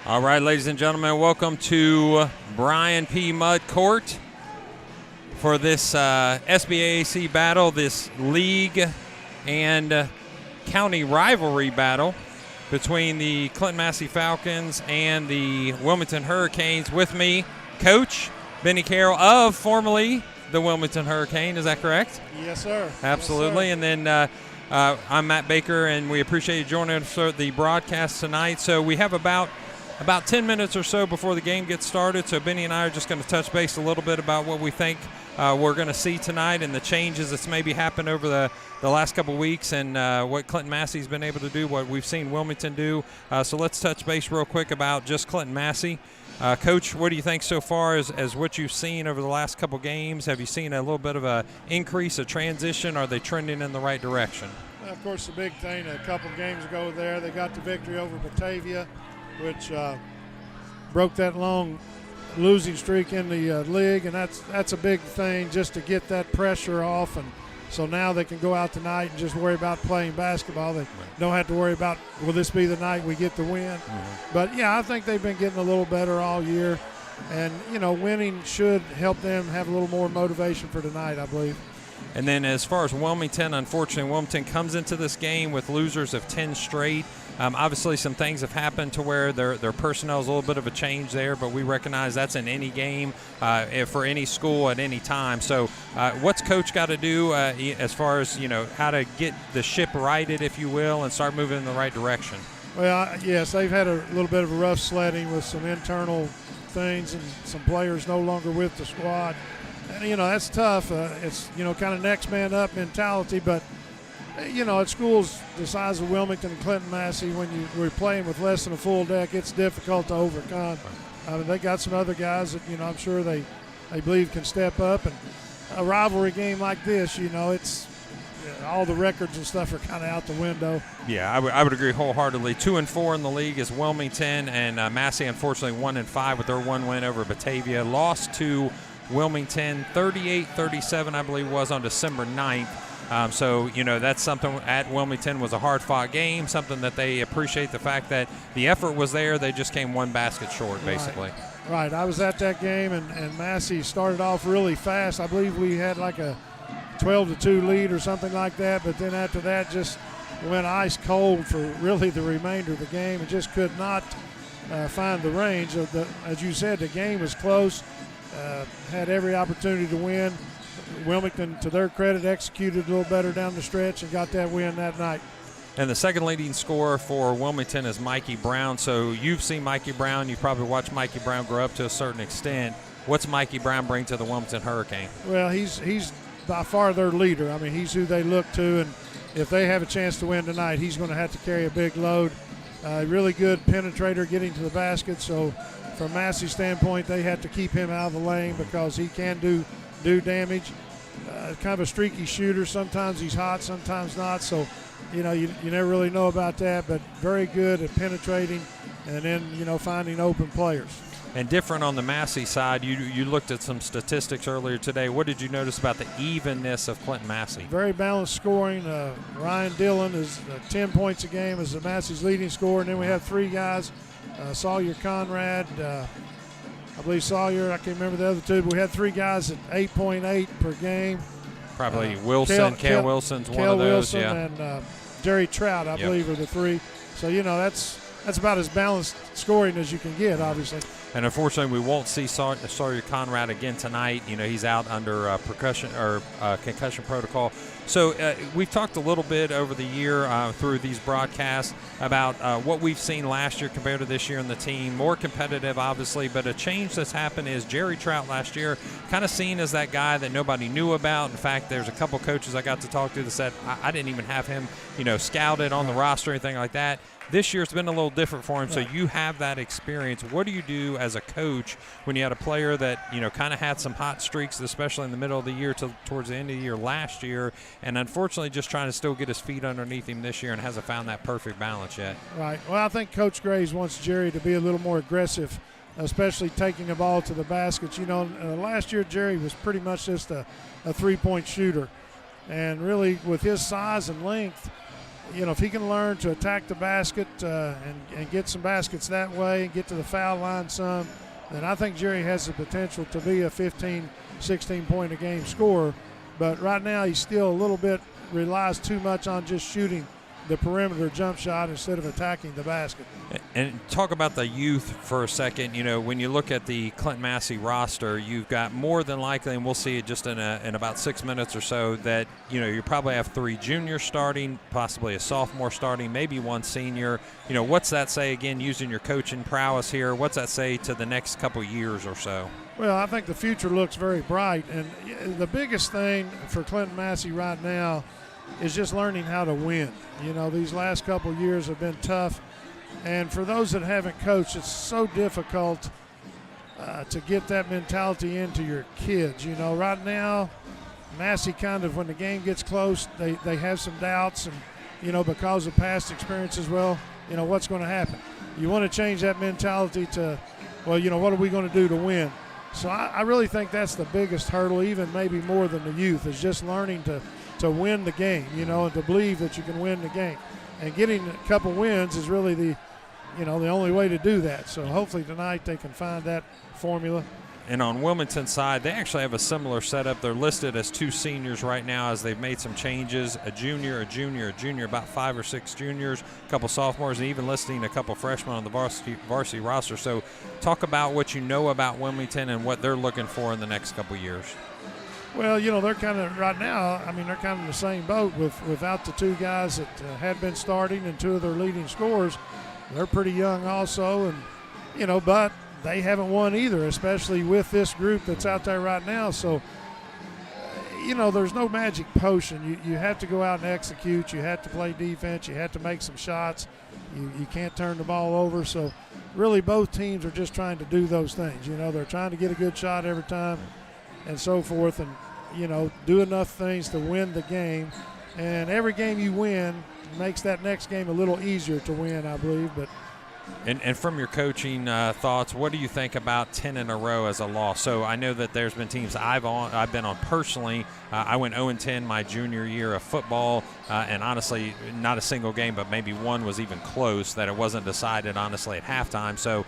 All right, ladies and gentlemen, welcome to Brian P. Mudd Court for this SBAAC battle, this league and county rivalry battle between the Clinton-Massie Falcons and the Wilmington Hurricanes. With me, Coach Benny Carroll of formerly the Wilmington Hurricane. Is that correct? Yes, sir. Absolutely. Yes, sir. And then I'm Matt Baker, and we appreciate you joining us for the broadcast tonight. So we have about 10 minutes or so before the game gets started. So Benny and I are just going to touch base a little bit about what we think we're going to see tonight and the changes that's maybe happened over the last couple of weeks, and what Clinton-Massie's been able to do, what we've seen Wilmington do. So let's touch base real quick about just Clinton-Massie. Coach, what do you think so far as what you've seen over the last couple games? Have you seen a little bit of a increase, a transition? Are they trending in the right direction? Of course, the big thing a couple games ago there, they got the victory over Batavia, which broke that long losing streak in the league, and that's a big thing just to get that pressure off. And so now they can go out tonight and just worry about playing basketball. They don't have to worry about, will this be the night we get the win? Mm-hmm. But, yeah, I think they've been getting a little better all year. And, winning should help them have a little more motivation for tonight, I believe. And then as far as Wilmington, unfortunately, Wilmington comes into this game with losers of 10 straight. Obviously, some things have happened to where their personnel is a little bit of a change there, but we recognize that's in any game for any school at any time. So what's Coach got to do as far as, how to get the ship righted, if you will, and start moving in the right direction? Well, yes, they've had a little bit of a rough sledding with some internal things and some players no longer with the squad. And, that's tough. It's, kind of next man up mentality, but at schools the size of Wilmington and Clinton-Massie, when we're playing with less than a full deck, it's difficult to overcome. They got some other guys that, I'm sure they believe can step up. And a rivalry game like this, it's all the records and stuff are kind of out the window. Yeah, I would agree wholeheartedly. 2-4 in the league is Wilmington, and Massie, unfortunately, 1-5 with their one win over Batavia. Lost to Wilmington 38-37, I believe, was on December 9th. So, that's something at Wilmington was a hard-fought game, something that they appreciate the fact that the effort was there. They just came one basket short, basically. Right. I was at that game, and Massie started off really fast. I believe we had like a 12-2 lead or something like that, but then after that just went ice cold for really the remainder of the game and just could not find the range. As you said, the game was close, had every opportunity to win. Wilmington, to their credit, executed a little better down the stretch and got that win that night. And the second leading scorer for Wilmington is Mikey Brown. So you've seen Mikey Brown. You've probably watched Mikey Brown grow up to a certain extent. What's Mikey Brown bring to the Wilmington Hurricane? Well, he's by far their leader. I mean, he's who they look to, and if they have a chance to win tonight, he's going to have to carry a big load. Really good penetrator getting to the basket. So from Massie's standpoint, they have to keep him out of the lane because he can do damage. Kind of a streaky shooter. Sometimes he's hot, sometimes not. So, you never really know about that, but very good at penetrating and then, finding open players. And different on the Massie side, you looked at some statistics earlier today. What did you notice about the evenness of Clinton-Massie? Very balanced scoring. Ryan Dillon is 10 points a game as the Massie's leading scorer. And then we have three guys, Sawyer Conrad, I believe Sawyer, I can't remember the other two, but we had three guys at 8.8 per game. Probably Wilson, Kale Wilson's one of those, Wilson, yeah. And Jerry Trout, I believe, are the three. So, that's about as balanced scoring as you can get, obviously. And unfortunately, we won't see Sawyer Conrad again tonight. He's out under concussion protocol. So we've talked a little bit over the year through these broadcasts about what we've seen last year compared to this year in the team. More competitive, obviously, but a change that's happened is Jerry Trout last year kind of seen as that guy that nobody knew about. In fact, there's a couple coaches I got to talk to that said, I didn't even have him, scouted on the roster or anything like that. This year it's been a little different for him, so you have that experience. What do you do as a coach when you had a player that, kind of had some hot streaks, especially in the middle of the year towards the end of the year last year, and unfortunately just trying to still get his feet underneath him this year and hasn't found that perfect balance yet? Right. Well, I think Coach Graves wants Jerry to be a little more aggressive, especially taking the ball to the baskets. Last year Jerry was pretty much just a three-point shooter. And really with his size and length, if he can learn to attack the basket and get some baskets that way and get to the foul line some, then I think Jerry has the potential to be a 15, 16-point-a-game scorer. But right now he still a little bit relies too much on just shooting the perimeter jump shot instead of attacking the basket. And talk about the youth for a second. When you look at the Clinton-Massie roster, you've got more than likely, and we'll see it just in about 6 minutes or so, that you probably have 3 juniors starting, possibly a sophomore starting, maybe 1 senior. What's that say, again, using your coaching prowess here? What's that say to the next couple years or so? Well, I think the future looks very bright, and the biggest thing for Clinton-Massie right now is just learning how to win. These last couple of years have been tough, and for those that haven't coached, it's so difficult to get that mentality into your kids. Right now, Massey kind of, when the game gets close, they have some doubts, and because of past experiences, what's going to happen? You want to change that mentality to, what are we going to do to win? So I really think that's the biggest hurdle, even maybe more than the youth, is just learning to win the game, and to believe that you can win the game. And getting a couple wins is really the only way to do that. So hopefully tonight they can find that formula. And on Wilmington's side, they actually have a similar setup. They're listed as 2 seniors right now, as they've made some changes, a junior, about 5 or 6 juniors, a couple sophomores, and even listing a couple freshmen on the varsity roster. So talk about what you know about Wilmington and what they're looking for in the next couple years. Well, they're kind of right now, they're kind of in the same boat without the 2 guys that had been starting and 2 of their leading scorers. They're pretty young also, and, but they haven't won either, especially with this group that's out there right now. So, there's no magic potion. You have to go out and execute. You have to play defense. You have to make some shots. You can't turn the ball over. So, really, both teams are just trying to do those things. They're trying to get a good shot every time and so forth, and, do enough things to win the game. And every game you win makes that next game a little easier to win, I believe. But And from your coaching thoughts, what do you think about 10 in a row as a loss? So I know that there's been teams I've been on personally. I went 0-10 my junior year of football, and honestly, not a single game, but maybe one was even close that it wasn't decided, honestly, at halftime. So,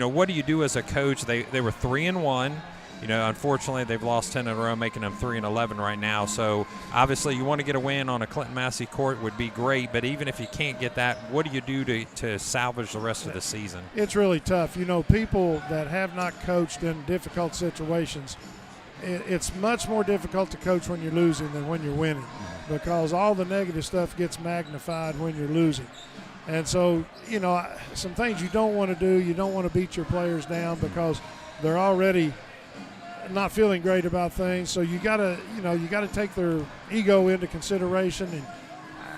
what do you do as a coach? They were 3-1. Unfortunately, they've lost 10 in a row, making them 3-11 right now. So, obviously, you want to get a win on a Clinton-Massie court would be great. But even if you can't get that, what do you do to salvage the rest of the season? It's really tough. People that have not coached in difficult situations, it's much more difficult to coach when you're losing than when you're winning, because all the negative stuff gets magnified when you're losing. And so, some things you don't want to do, you don't want to beat your players down because they're already not feeling great about things. So you gotta take their ego into consideration, and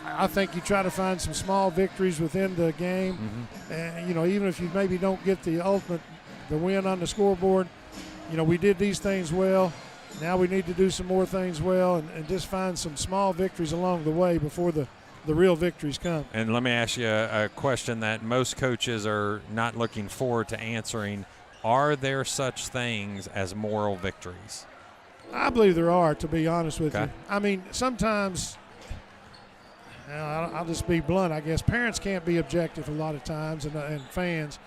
I think you try to find some small victories within the game. And even if you maybe don't get the win on the scoreboard, we did these things well. Now we need to do some more things well, and just find some small victories along the way before the real victories come. And let me ask you a question that most coaches are not looking forward to answering. Are there such things as moral victories? I believe there are, to be honest with you. Sometimes, I'll just be blunt, I guess. Parents can't be objective a lot of times, and fans.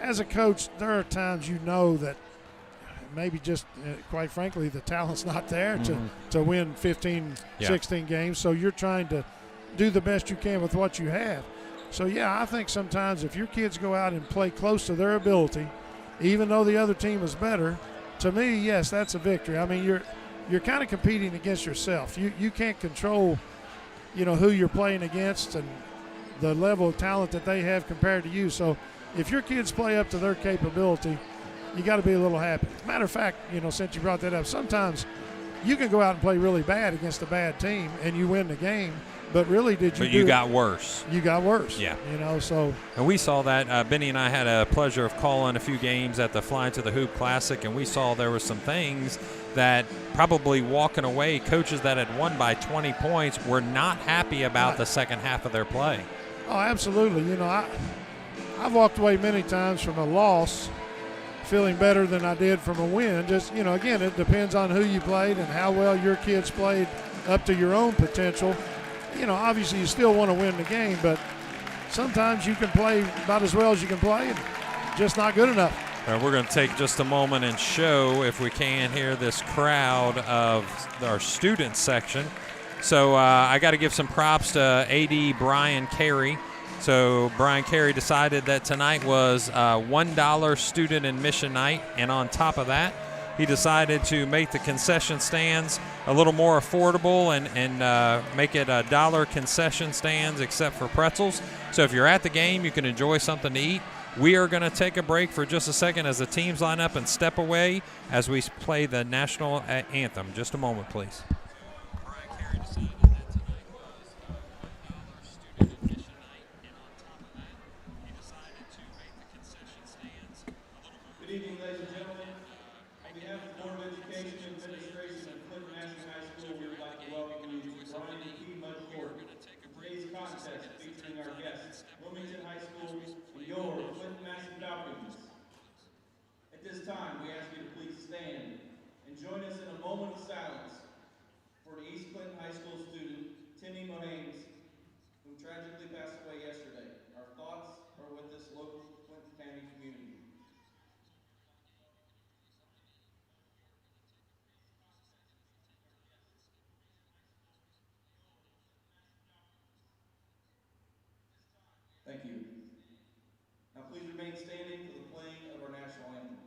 As a coach, there are times that maybe just, quite frankly, the talent's not there to win 15, 16 games. So you're trying to do the best you can with what you have. So, I think sometimes if your kids go out and play close to their ability, even though the other team is better, to me, yes, that's a victory. You're kind of competing against yourself. You can't control, who you're playing against and the level of talent that they have compared to you. So if your kids play up to their capability, you got to be a little happy. Matter of fact, since you brought that up, sometimes you can go out and play really bad against a bad team and you win the game. But really, you got worse. You got worse. Yeah. So. And we saw that. Benny and I had a pleasure of calling a few games at the Flying to the Hoop Classic, and we saw there were some things that probably walking away, coaches that had won by 20 points were not happy about the second half of their play. Oh, absolutely. I've walked away many times from a loss feeling better than I did from a win. Just, again, it depends on who you played and how well your kids played up to your own potential. obviously you still want to win the game, but sometimes you can play about as well as you can play and just not good enough. We're going to take just a moment and show, if we can, here this crowd of our student section. So I got to give some props to AD Brian Carey. So Brian Carey decided that tonight was $1 student admission night, and on top of that, he decided to make the concession stands a little more affordable and make it $1 concession stands except for pretzels. So if you're at the game, you can enjoy something to eat. We are going to take a break for just a second as the teams line up and step away as we play the national anthem. Just a moment, please. Brian Carey decided that tonight was $1 student admission night, and on top of that, he decided to make the concession stands a little more. Good evening, ladies and gentlemen. On behalf of the Board of Education and Administration of Clinton-Massie High School, we would like to welcome you to Brian P. Mud Court. Today's contest featuring our guests, Wilmington High School, and your Clinton-Massie Falcons. At this time, we ask you to please stand and join us in a moment of silence for the East Clinton High School student, Timmy Mohanes, who tragically passed away yesterday. Our thoughts are with this local Clinton County community. Thank you. Now please remain standing for the playing of our national anthem.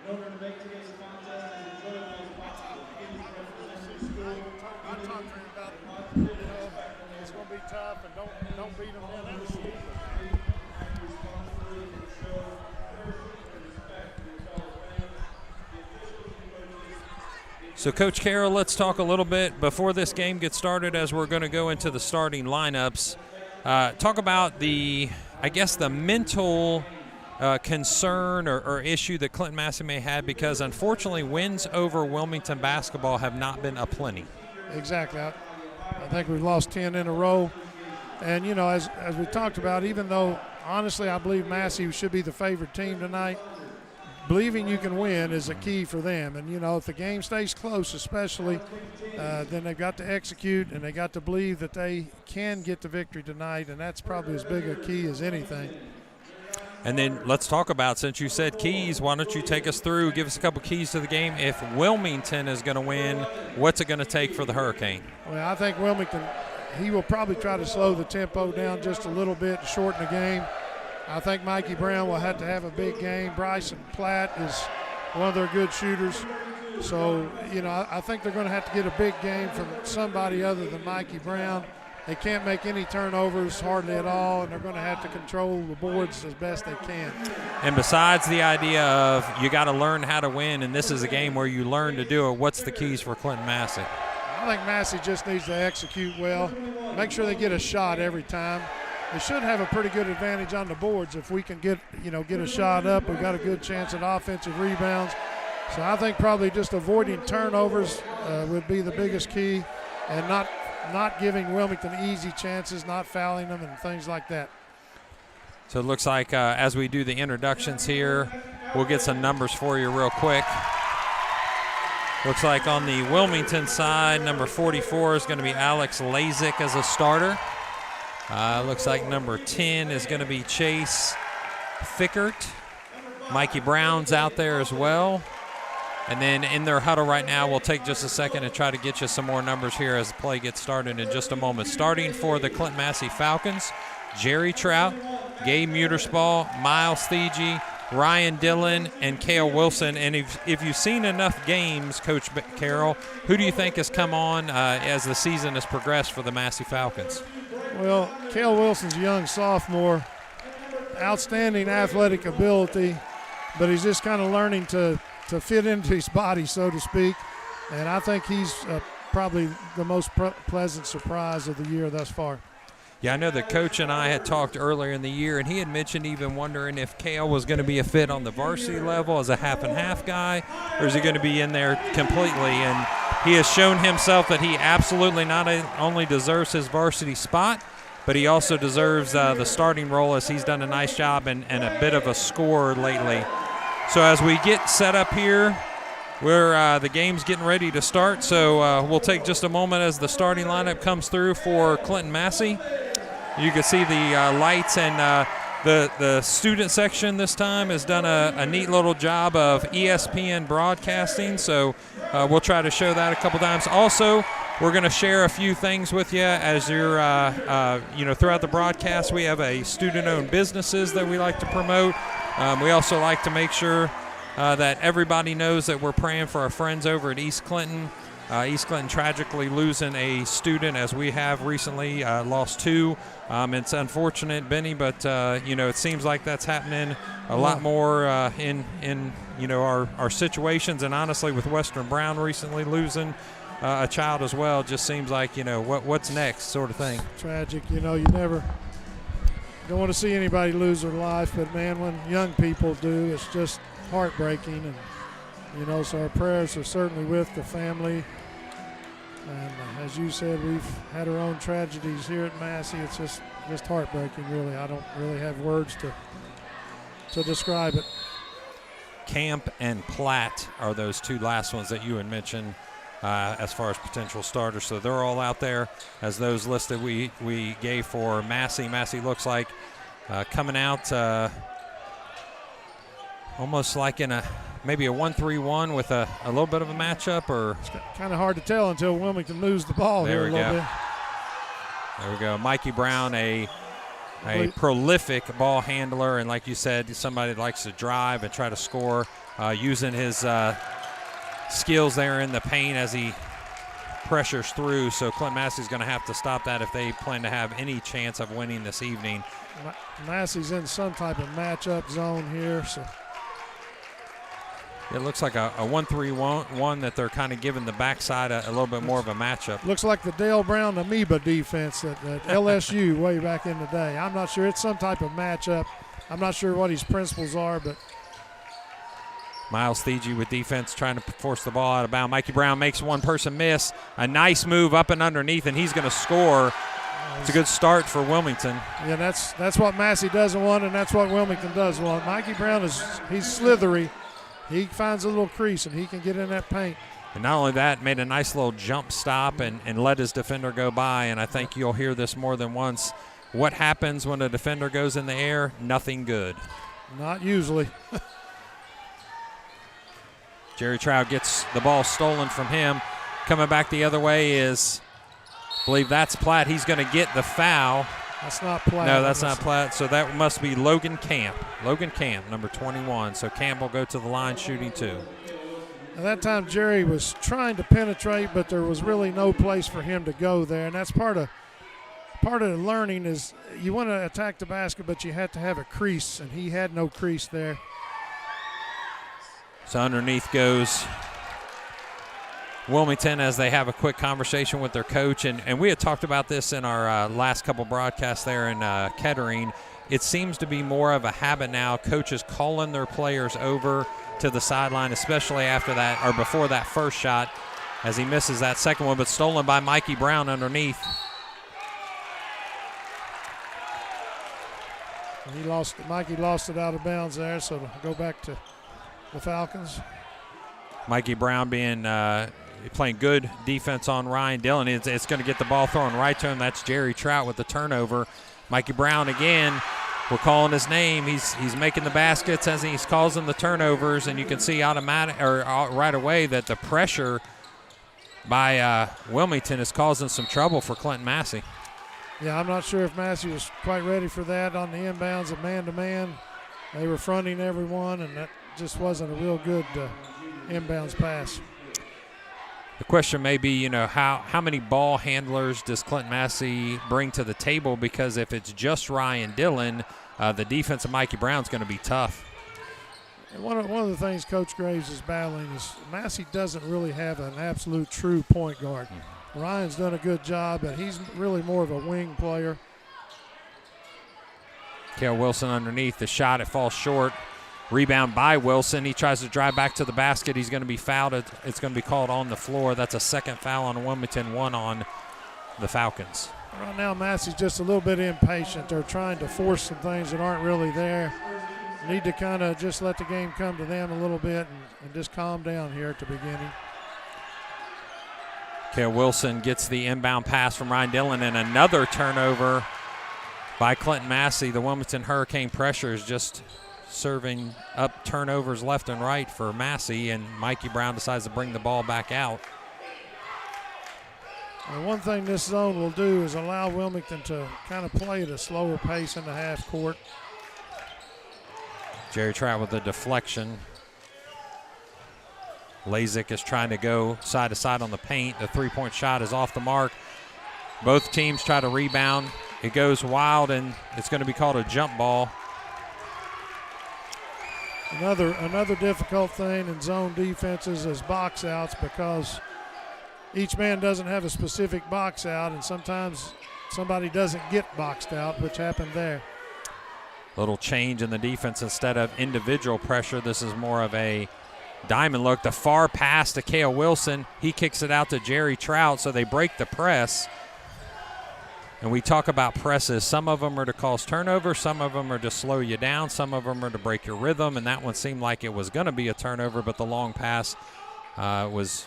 In order to make today's contest as enjoyable as possible, please represent your school. I talked to him about it's going to be tough, and don't beat them down in the school. So, Coach Carroll, let's talk a little bit before this game gets started as we're going to go into the starting lineups. Talk about the mental concern or issue that Clinton-Massie may have, because unfortunately wins over Wilmington basketball have not been aplenty. Exactly. I think we've lost 10 in a row. And, as we talked about, even though honestly I believe Massey should be the favored team tonight, believing you can win is a key for them. And, if the game stays close especially, then they've got to execute and they got to believe that they can get the victory tonight, and that's probably as big a key as anything. And then let's talk about, since you said keys, why don't you take us through, give us a couple keys to the game. If Wilmington is going to win, what's it going to take for the Hurricane? Well, I think Wilmington, he will probably try to slow the tempo down just a little bit to shorten the game. I think Mikey Brown will have to have a big game. Bryson Platt is one of their good shooters. So, I think they're going to have to get a big game from somebody other than Mikey Brown. They can't make any turnovers hardly at all, and they're going to have to control the boards as best they can. And besides the idea of you got to learn how to win, and this is a game where you learn to do it, what's the keys for Clinton-Massie? I think Massey just needs to execute well, make sure they get a shot every time. They should have a pretty good advantage on the boards. If we can get a shot up, we've got a good chance at offensive rebounds. So I think probably just avoiding turnovers would be the biggest key, and not not giving Wilmington easy chances, not fouling them and things like that. So it looks like as we do the introductions here, we'll get some numbers for you real quick. Looks like on the Wilmington side, number 44 is going to be Alex Lazick as a starter. Looks like number 10 is going to be Chase Fickert. Mikey Brown's out there as well. And then in their huddle right now, we'll take just a second and try to get you some more numbers here as the play gets started in just a moment. Starting for the Clinton-Massie Falcons, Jerry Trout, Gabe Muterspaw, Miles Thege, Ryan Dillon, and Cale Wilson. And if you've seen enough games, Coach Carroll, who do you think has come on as the season has progressed for the Massey Falcons? Well, Cale Wilson's a young sophomore, outstanding athletic ability, but he's just kind of learning to fit into his body, so to speak. And I think he's probably the most pleasant surprise of the year thus far. Yeah, I know the coach and I had talked earlier in the year, and he had mentioned even wondering if Cale was going to be a fit on the varsity level as a half-and-half guy, or is he going to be in there completely? And he has shown himself that he absolutely not only deserves his varsity spot, but he also deserves the starting role, as he's done a nice job and a bit of a scorer lately. So as we get set up here, the game's getting ready to start. So we'll take just a moment as the starting lineup comes through for Clinton-Massie. You can see the lights, and the student section this time has done a neat little job of ESPN broadcasting. So we'll try to show that a couple times. Also, we're going to share a few things with you as you're, throughout the broadcast. We have a student-owned businesses that we like to promote. We also like to make sure that everybody knows that we're praying for our friends over at East Clinton. East Clinton tragically losing a student, as we have recently lost two. It's unfortunate, Benny, but it seems like that's happening a lot more in our situations. And honestly, with Western Brown recently losing a child as well, it just seems like what's next sort of thing. Tragic, you never don't want to see anybody lose their life, but man, when young people do, it's just heartbreaking. And so our prayers are certainly with the family. And as you said, we've had our own tragedies here at Massey. It's just heartbreaking, really. I don't really have words to describe it. Camp and Platt are those two last ones that you had mentioned as far as potential starters. So they're all out there as those listed we gave for Massey. Massey looks like coming out almost like in maybe a 1-3-1 with a little bit of a matchup, or it's kind of hard to tell until Wilmington moves the ball here a little bit. There we go. Mikey Brown, a prolific ball handler, and like you said, somebody that likes to drive and try to score, using his skills there in the paint as he pressures through. So Clinton-Massey's going to have to stop that if they plan to have any chance of winning this evening. Massey's in some type of matchup zone here, so it looks like a 1-3-1 that they're kind of giving the backside a little bit more of a matchup. Looks like the Dale Brown amoeba defense at LSU way back in the day. I'm not sure. It's some type of matchup. I'm not sure what his principles are, but Miles Thege with defense trying to force the ball out of bounds. Mikey Brown makes one person miss. A nice move up and underneath, and he's going to score. It's a good start for Wilmington. Yeah, that's what Massey doesn't want, and that's what Wilmington does want. Mikey Brown he's slithery. He finds a little crease, and he can get in that paint. And not only that, made a nice little jump stop and let his defender go by. And I think you'll hear this more than once. What happens when a defender goes in the air? Nothing good. Not usually. Jerry Trout gets the ball stolen from him. Coming back the other way is, I believe that's Platt. He's going to get the foul. That's not Platt. No, that's not Platt. So that must be Logan Camp. Logan Camp, number 21. So Camp will go to the line shooting two. At that time, Jerry was trying to penetrate, but there was really no place for him to go there. And that's part of the learning is you want to attack the basket, but you have to have a crease, and he had no crease there. So underneath goes Wilmington as they have a quick conversation with their coach. And we had talked about this in our last couple broadcasts there in Kettering. It seems to be more of a habit now, coaches calling their players over to the sideline, especially after that or before that first shot, as he misses that second one, but stolen by Mikey Brown underneath. Mikey lost it out of bounds there, so it'll go back to the Falcons. Mikey Brown playing good defense on Ryan Dillon. It's going to get the ball thrown right to him. That's Jerry Trout with the turnover. Mikey Brown again. We're calling his name. He's making the baskets as he's causing the turnovers, and you can see right away that the pressure by Wilmington is causing some trouble for Clinton-Massie. Yeah, I'm not sure if Massey was quite ready for that on the inbounds of man-to-man. They were fronting everyone, and that just wasn't a real good inbounds pass. The question may be, how many ball handlers does Clinton-Massie bring to the table? Because if it's just Ryan Dillon, the defense of Mikey Brown's going to be tough. And one of the things Coach Graves is battling is Massey doesn't really have an absolute true point guard. Ryan's done a good job, but he's really more of a wing player. Cale Wilson underneath the shot. It falls short. Rebound by Wilson. He tries to drive back to the basket. He's going to be fouled. It's going to be called on the floor. That's a second foul on Wilmington, one on the Falcons. Right now, Massey's just a little bit impatient. They're trying to force some things that aren't really there. Need to kind of just let the game come to them a little bit and just calm down here at the beginning. Cale Wilson gets the inbound pass from Ryan Dillon, and another turnover by Clinton-Massie. The Wilmington Hurricane pressure is just serving up turnovers left and right for Massey, and Mikey Brown decides to bring the ball back out. And one thing this zone will do is allow Wilmington to kind of play at a slower pace in the half court. Jerry Trout with the deflection. Lazick is trying to go side to side on the paint. The three-point shot is off the mark. Both teams try to rebound. It goes wild, and it's going to be called a jump ball. Another difficult thing in zone defenses is box outs, because each man doesn't have a specific box out, and sometimes somebody doesn't get boxed out, which happened there. Little change in the defense. Instead of individual pressure, this is more of a diamond look. The far pass to Cale Wilson. He kicks it out to Jerry Trout, so they break the press. And we talk about presses. Some of them are to cause turnover. Some of them are to slow you down. Some of them are to break your rhythm. And that one seemed like it was going to be a turnover, but the long pass was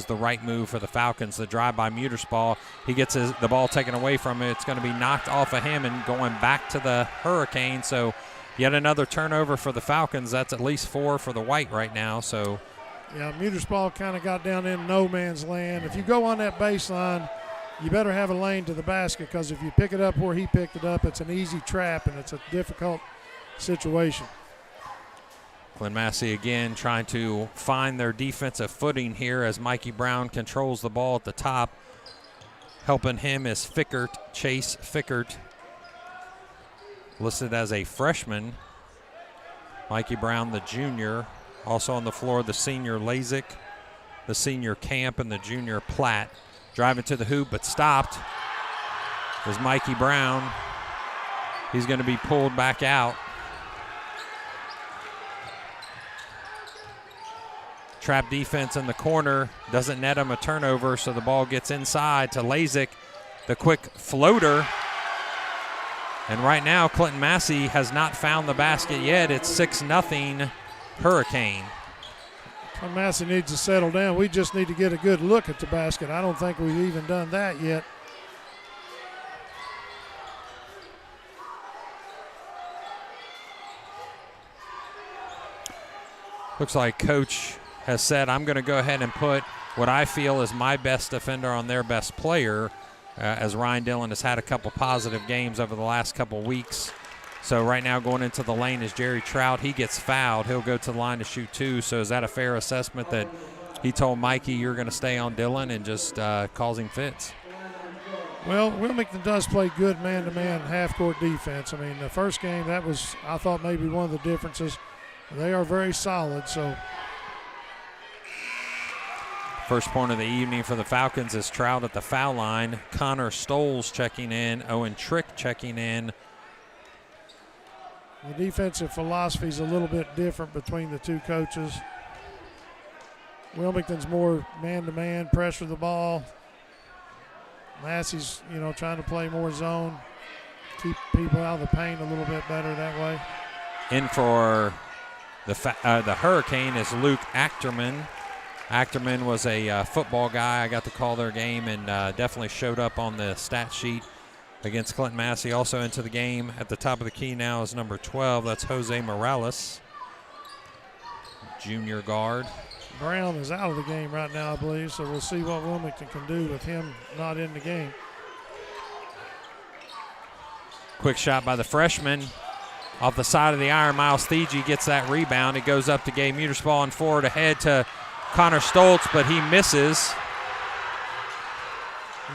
the right move for the Falcons. The drive by Muterspaw. He gets the ball taken away from him. It's going to be knocked off of him and going back to the Hurricane. So yet another turnover for the Falcons. That's at least 4 for the White right now. So yeah, Muterspaw kind of got down in no man's land. If you go on that baseline, you better have a lane to the basket, because if you pick it up where he picked it up, it's an easy trap, and it's a difficult situation. Clinton-Massie again trying to find their defensive footing here as Mikey Brown controls the ball at the top. Helping him is Chase Fickert, listed as a freshman. Mikey Brown, the junior. Also on the floor, the senior Lazick, the senior Camp, and the junior Platt. Driving to the hoop, but stopped is Mikey Brown. He's going to be pulled back out. Trap defense in the corner. Doesn't net him a turnover, so the ball gets inside to Lazick. The quick floater. And right now, Clinton-Massie has not found the basket yet. It's 6-0 Hurricane. Massey needs to settle down. We just need to get a good look at the basket. I don't think we've even done that yet. Looks like Coach has said, I'm going to go ahead and put what I feel is my best defender on their best player, as Ryan Dillon has had a couple positive games over the last couple weeks. So right now going into the lane is Jerry Trout. He gets fouled. He'll go to the line to shoot 2. So is that a fair assessment that he told Mikey you're going to stay on Dillon and just causing fits? Well, Wilmington does play good man-to-man half-court defense. I mean, the first game, that was, I thought, maybe one of the differences. They are very solid, so. First point of the evening for the Falcons is Trout at the foul line. Connor Stoles checking in. Owen Trick checking in. The defensive philosophy is a little bit different between the two coaches. Wilmington's more man-to-man, pressure the ball. Massey's, trying to play more zone, keep people out of the paint a little bit better that way. In for the Hurricane is Luke Achterman. Achterman was a football guy. I got to call their game and definitely showed up on the stat sheet against Clinton-Massie. Also into the game at the top of the key now is number 12. That's Jose Morales, junior guard. Brown is out of the game right now, I believe, so we'll see what Wilmington can do with him not in the game. Quick shot by the freshman. Off the side of the iron, Miles Thiegy gets that rebound. It goes up to Gabe Muterspaw and forward ahead to Connor Stoltz, but he misses.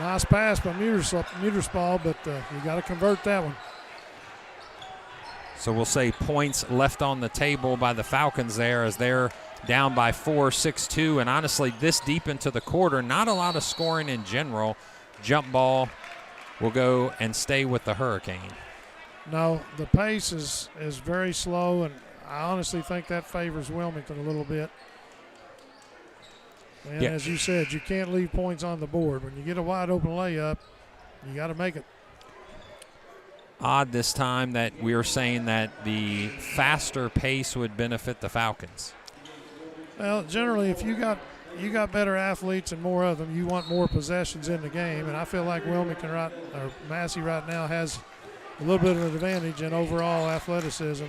Nice pass by Muterspaw, but you got to convert that one. So we'll say points left on the table by the Falcons there as they're down by 4, 6-2. And honestly, this deep into the quarter, not a lot of scoring in general. Jump ball will go and stay with the Hurricane. No, the pace is very slow, and I honestly think that favors Wilmington a little bit. And as you said, you can't leave points on the board. When you get a wide open layup, you got to make it. Odd this time that we are saying that the faster pace would benefit the Falcons. Well, generally, if you got better athletes and more of them, you want more possessions in the game. And I feel like Massey right now has a little bit of an advantage in overall athleticism.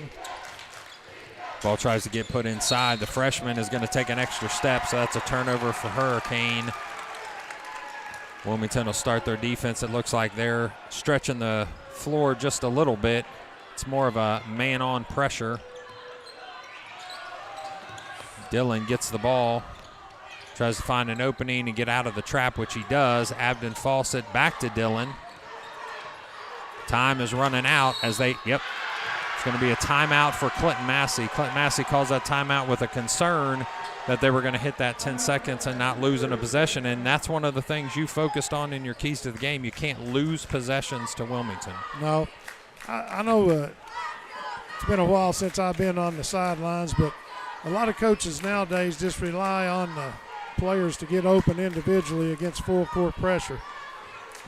Ball tries to get put inside. The freshman is going to take an extra step, so that's a turnover for Hurricane. Wilmington will start their defense. It looks like they're stretching the floor just a little bit. It's more of a man-on pressure. Dillon gets the ball, tries to find an opening and get out of the trap, which he does. Abden Fawcett back to Dillon. Time is running out as it's going to be a timeout for Clinton-Massie. Clinton-Massie calls that timeout with a concern that they were going to hit that 10 seconds and not losing a possession, and that's one of the things you focused on in your keys to the game. You can't lose possessions to Wilmington. No, I know it's been a while since I've been on the sidelines, but a lot of coaches nowadays just rely on the players to get open individually against full court pressure.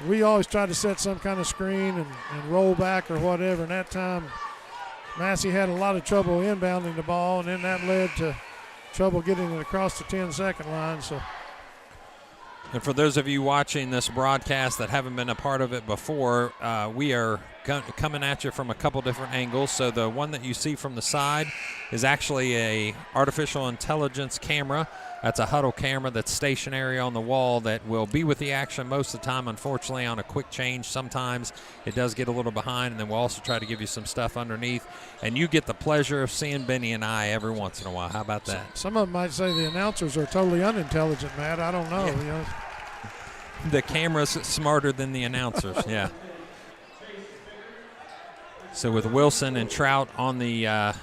We always try to set some kind of screen and roll back or whatever, and that time Massey had a lot of trouble inbounding the ball, and then that led to trouble getting it across the 10-second line. So, and for those of you watching this broadcast that haven't been a part of it before, we are coming at you from a couple different angles. So the one that you see from the side is actually a artificial intelligence camera. That's a huddle camera that's stationary on the wall that will be with the action most of the time. Unfortunately, on a quick change, sometimes it does get a little behind, and then we'll also try to give you some stuff underneath. And you get the pleasure of seeing Benny and I every once in a while. How about that? Some of them might say the announcers are totally unintelligent, Matt. I don't know. Yeah. The camera's smarter than the announcers, yeah. So with Wilson and Trout on the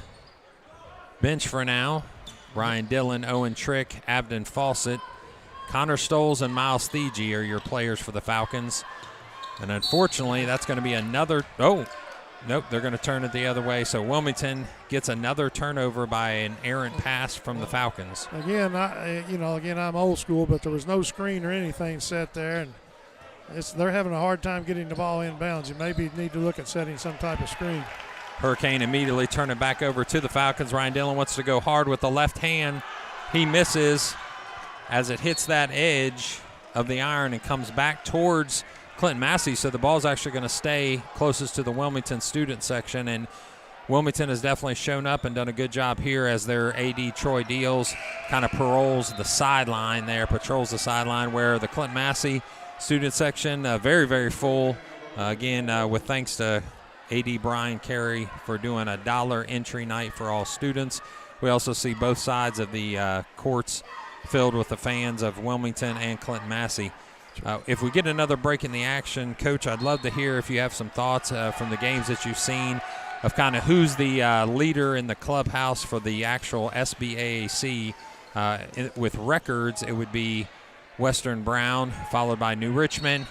bench for now, Ryan Dillon, Owen Trick, Abden Fawcett, Connor Stoltz, and Miles Thiegy are your players for the Falcons. And unfortunately, that's going to be another – nope, they're going to turn it the other way. So Wilmington gets another turnover by an errant pass from the Falcons. Again, I'm old school, but there was no screen or anything set there, and they're having a hard time getting the ball inbounds. You maybe need to look at setting some type of screen. Hurricane immediately turn it back over to the Falcons. Ryan Dillon wants to go hard with the left hand. He misses as it hits that edge of the iron and comes back towards Clinton-Massie. So the ball's actually going to stay closest to the Wilmington student section. And Wilmington has definitely shown up and done a good job here as their AD, Troy Deals, kind of patrols the sideline, where the Clinton-Massie student section, very, very full. With thanks to AD Brian Carey for doing a $1 entry night for all students. We also see both sides of the courts filled with the fans of Wilmington and Clinton-Massie. If we get another break in the action, Coach, I'd love to hear if you have some thoughts from the games that you've seen of kind of who's the leader in the clubhouse for the actual SBAAC. With records, it would be Western Brown, followed by New Richmond.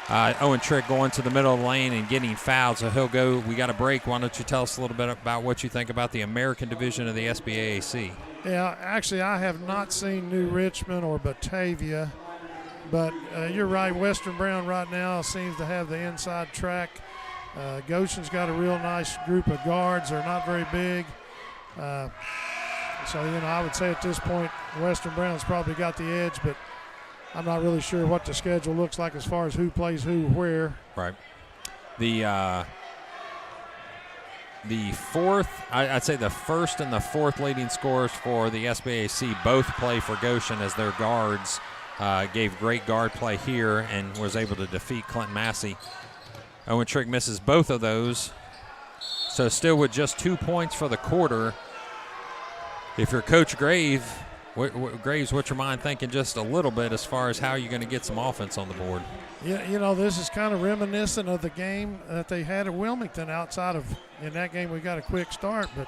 Owen Trick going to the middle of the lane and getting fouled, so he'll go. We got a break. Why don't you tell us a little bit about what you think about the American division of the SBAAC? Yeah, actually, I have not seen New Richmond or Batavia, but you're right. Western Brown right now seems to have the inside track. Goshen's got a real nice group of guards. They're not very big. So, I would say at this point, Western Brown's probably got the edge, but I'm not really sure what the schedule looks like as far as who plays who where. Right. The fourth, I'd say the first and the fourth leading scorers for the SBAAC both play for Goshen as their guards. Gave great guard play here and was able to defeat Clinton-Massie. Owen Trick misses both of those. So still with just 2 points for the quarter. If you're Coach Graves, what's your mind thinking just a little bit as far as how you're going to get some offense on the board? Yeah, this is kind of reminiscent of the game that they had at Wilmington outside of, in that game we got a quick start, but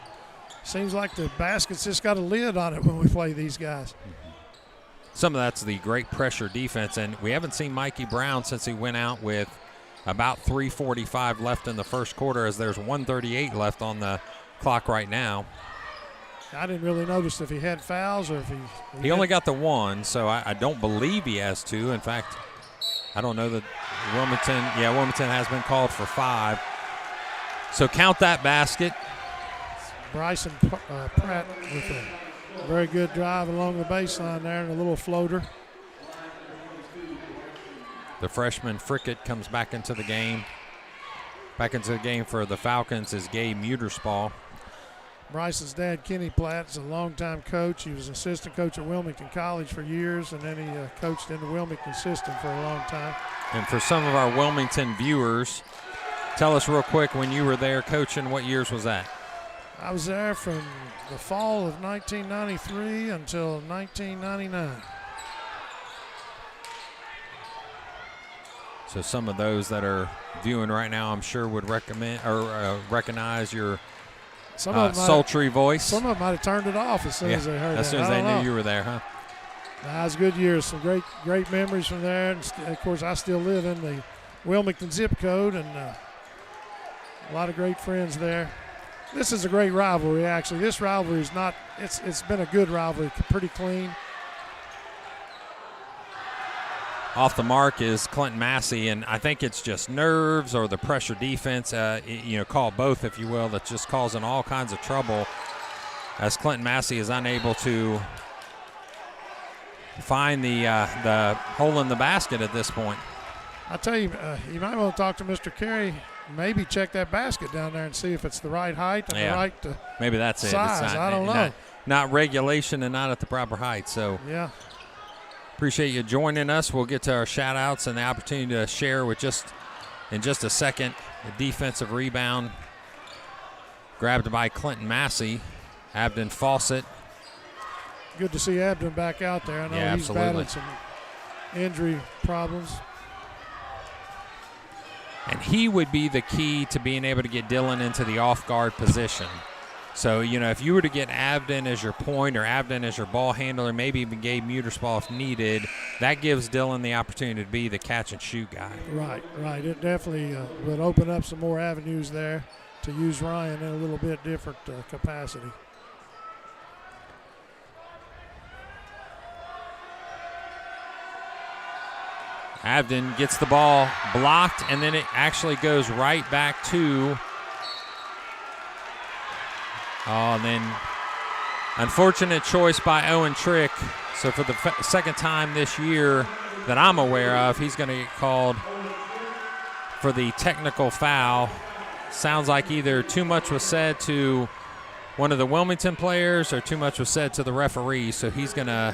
seems like the basket's just got a lid on it when we play these guys. Some of that's the great pressure defense, and we haven't seen Mikey Brown since he went out with about 3:45 left in the first quarter, as there's 1:38 left on the clock right now. I didn't really notice if he had fouls or if he only got the one, so I don't believe he has two. In fact, I don't know that Wilmington has been called for 5. So count that basket. Bryson Pratt with a very good drive along the baseline there and a little floater. The freshman Frickett comes back into the game. Back into the game for the Falcons is Gabe Muterspaw. Bryce's dad, Kenny Platt, is a longtime coach. He was assistant coach at Wilmington College for years, and then he coached in the Wilmington system for a long time. And for some of our Wilmington viewers, tell us real quick, when you were there coaching, what years was that? I was there from the fall of 1993 until 1999. So some of those that are viewing right now, I'm sure would recommend or recognize your sultry voice. Some of them might have turned it off as soon as they heard as soon as they knew you were there, huh? Nah, it was good years. Some great memories from there. And of course, I still live in the Wilmington zip code, and a lot of great friends there. This is a great rivalry, actually. This rivalry is not – it's been a good rivalry, pretty clean. Off the mark is Clinton-Massie, and I think it's just nerves or the pressure defense, call both, if you will, that's just causing all kinds of trouble as Clinton-Massie is unable to find the hole in the basket at this point. I tell you, you might want to talk to Mr. Carey, maybe check that basket down there and see if it's the right height and the right maybe that's size. It's not, I don't know. Not regulation and not at the proper height. So yeah. Appreciate you joining us. We'll get to our shout-outs and the opportunity to share with in just a second. The defensive rebound grabbed by Clinton-Massie. Abden Fawcett. Good to see Abden back out there. I know he's battled some injury problems. And he would be the key to being able to get Dylan into the off-guard position. So, if you were to get Abden as your point or Abden as your ball handler, maybe even Gabe Muterspaw if needed, that gives Dylan the opportunity to be the catch-and-shoot guy. Right. It definitely would open up some more avenues there to use Ryan in a little bit different capacity. Abden gets the ball blocked, and then it actually goes right back to then unfortunate choice by Owen Trick. So for the second time this year that I'm aware of, he's going to get called for the technical foul. Sounds like either too much was said to one of the Wilmington players or too much was said to the referee. So he's going to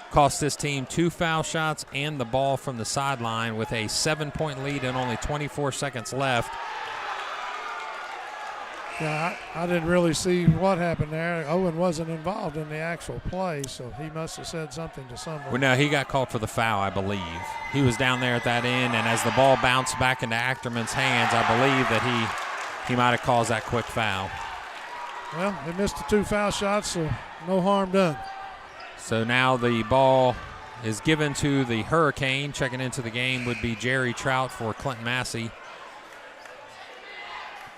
cost this team 2 foul shots and the ball from the sideline with a 7-point lead and only 24 seconds left. Yeah, I didn't really see what happened there. Owen wasn't involved in the actual play, so he must have said something to someone. Well, no, he got called for the foul, I believe. He was down there at that end, and as the ball bounced back into Achterman's hands, I believe that he might have caused that quick foul. Well, they missed the 2 foul shots, so no harm done. So now the ball is given to the Hurricane. Checking into the game would be Jerry Trout for Clinton-Massie.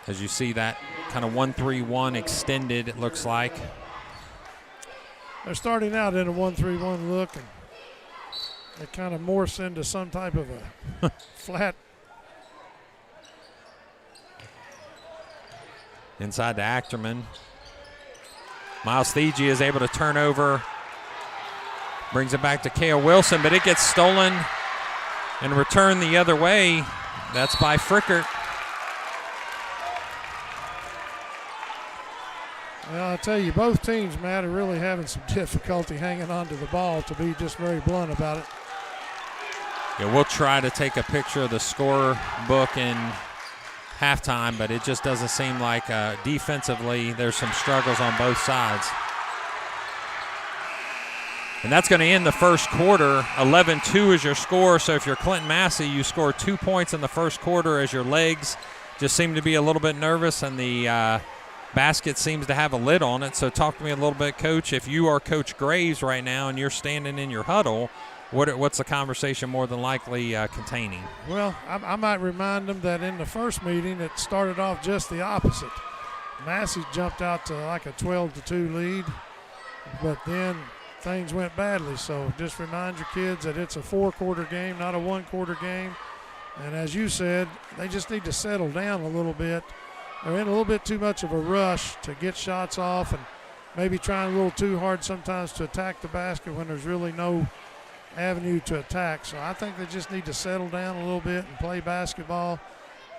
As you see that kind of 1-3-1 extended, it looks like. They're starting out in a 1-3-1 look, and it kind of morphs into some type of a flat. Inside to Achterman. Miles Thiegy is able to turn over. Brings it back to Cale Wilson, but it gets stolen and returned the other way. That's by Frickert. Well, I tell you, both teams, Matt, are really having some difficulty hanging on to the ball, to be just very blunt about it. Yeah, we'll try to take a picture of the score book in halftime, but it just doesn't seem like defensively there's some struggles on both sides. And that's going to end the first quarter. 11-2 is your score. So if you're Clinton-Massie, you score 2 points in the first quarter as your legs just seem to be a little bit nervous, and the basket seems to have a lid on it. So talk to me a little bit, Coach. If you are Coach Graves right now and you're standing in your huddle, what's the conversation more than likely containing? Well, I might remind them that in the first meeting it started off just the opposite. Massey jumped out to like a 12-2 lead, but then things went badly. So just remind your kids that it's a 4-quarter game, not a 1-quarter game. And as you said, they just need to settle down a little bit. They're in a little bit too much of a rush to get shots off, and maybe trying a little too hard sometimes to attack the basket when there's really no avenue to attack. So I think they just need to settle down a little bit and play basketball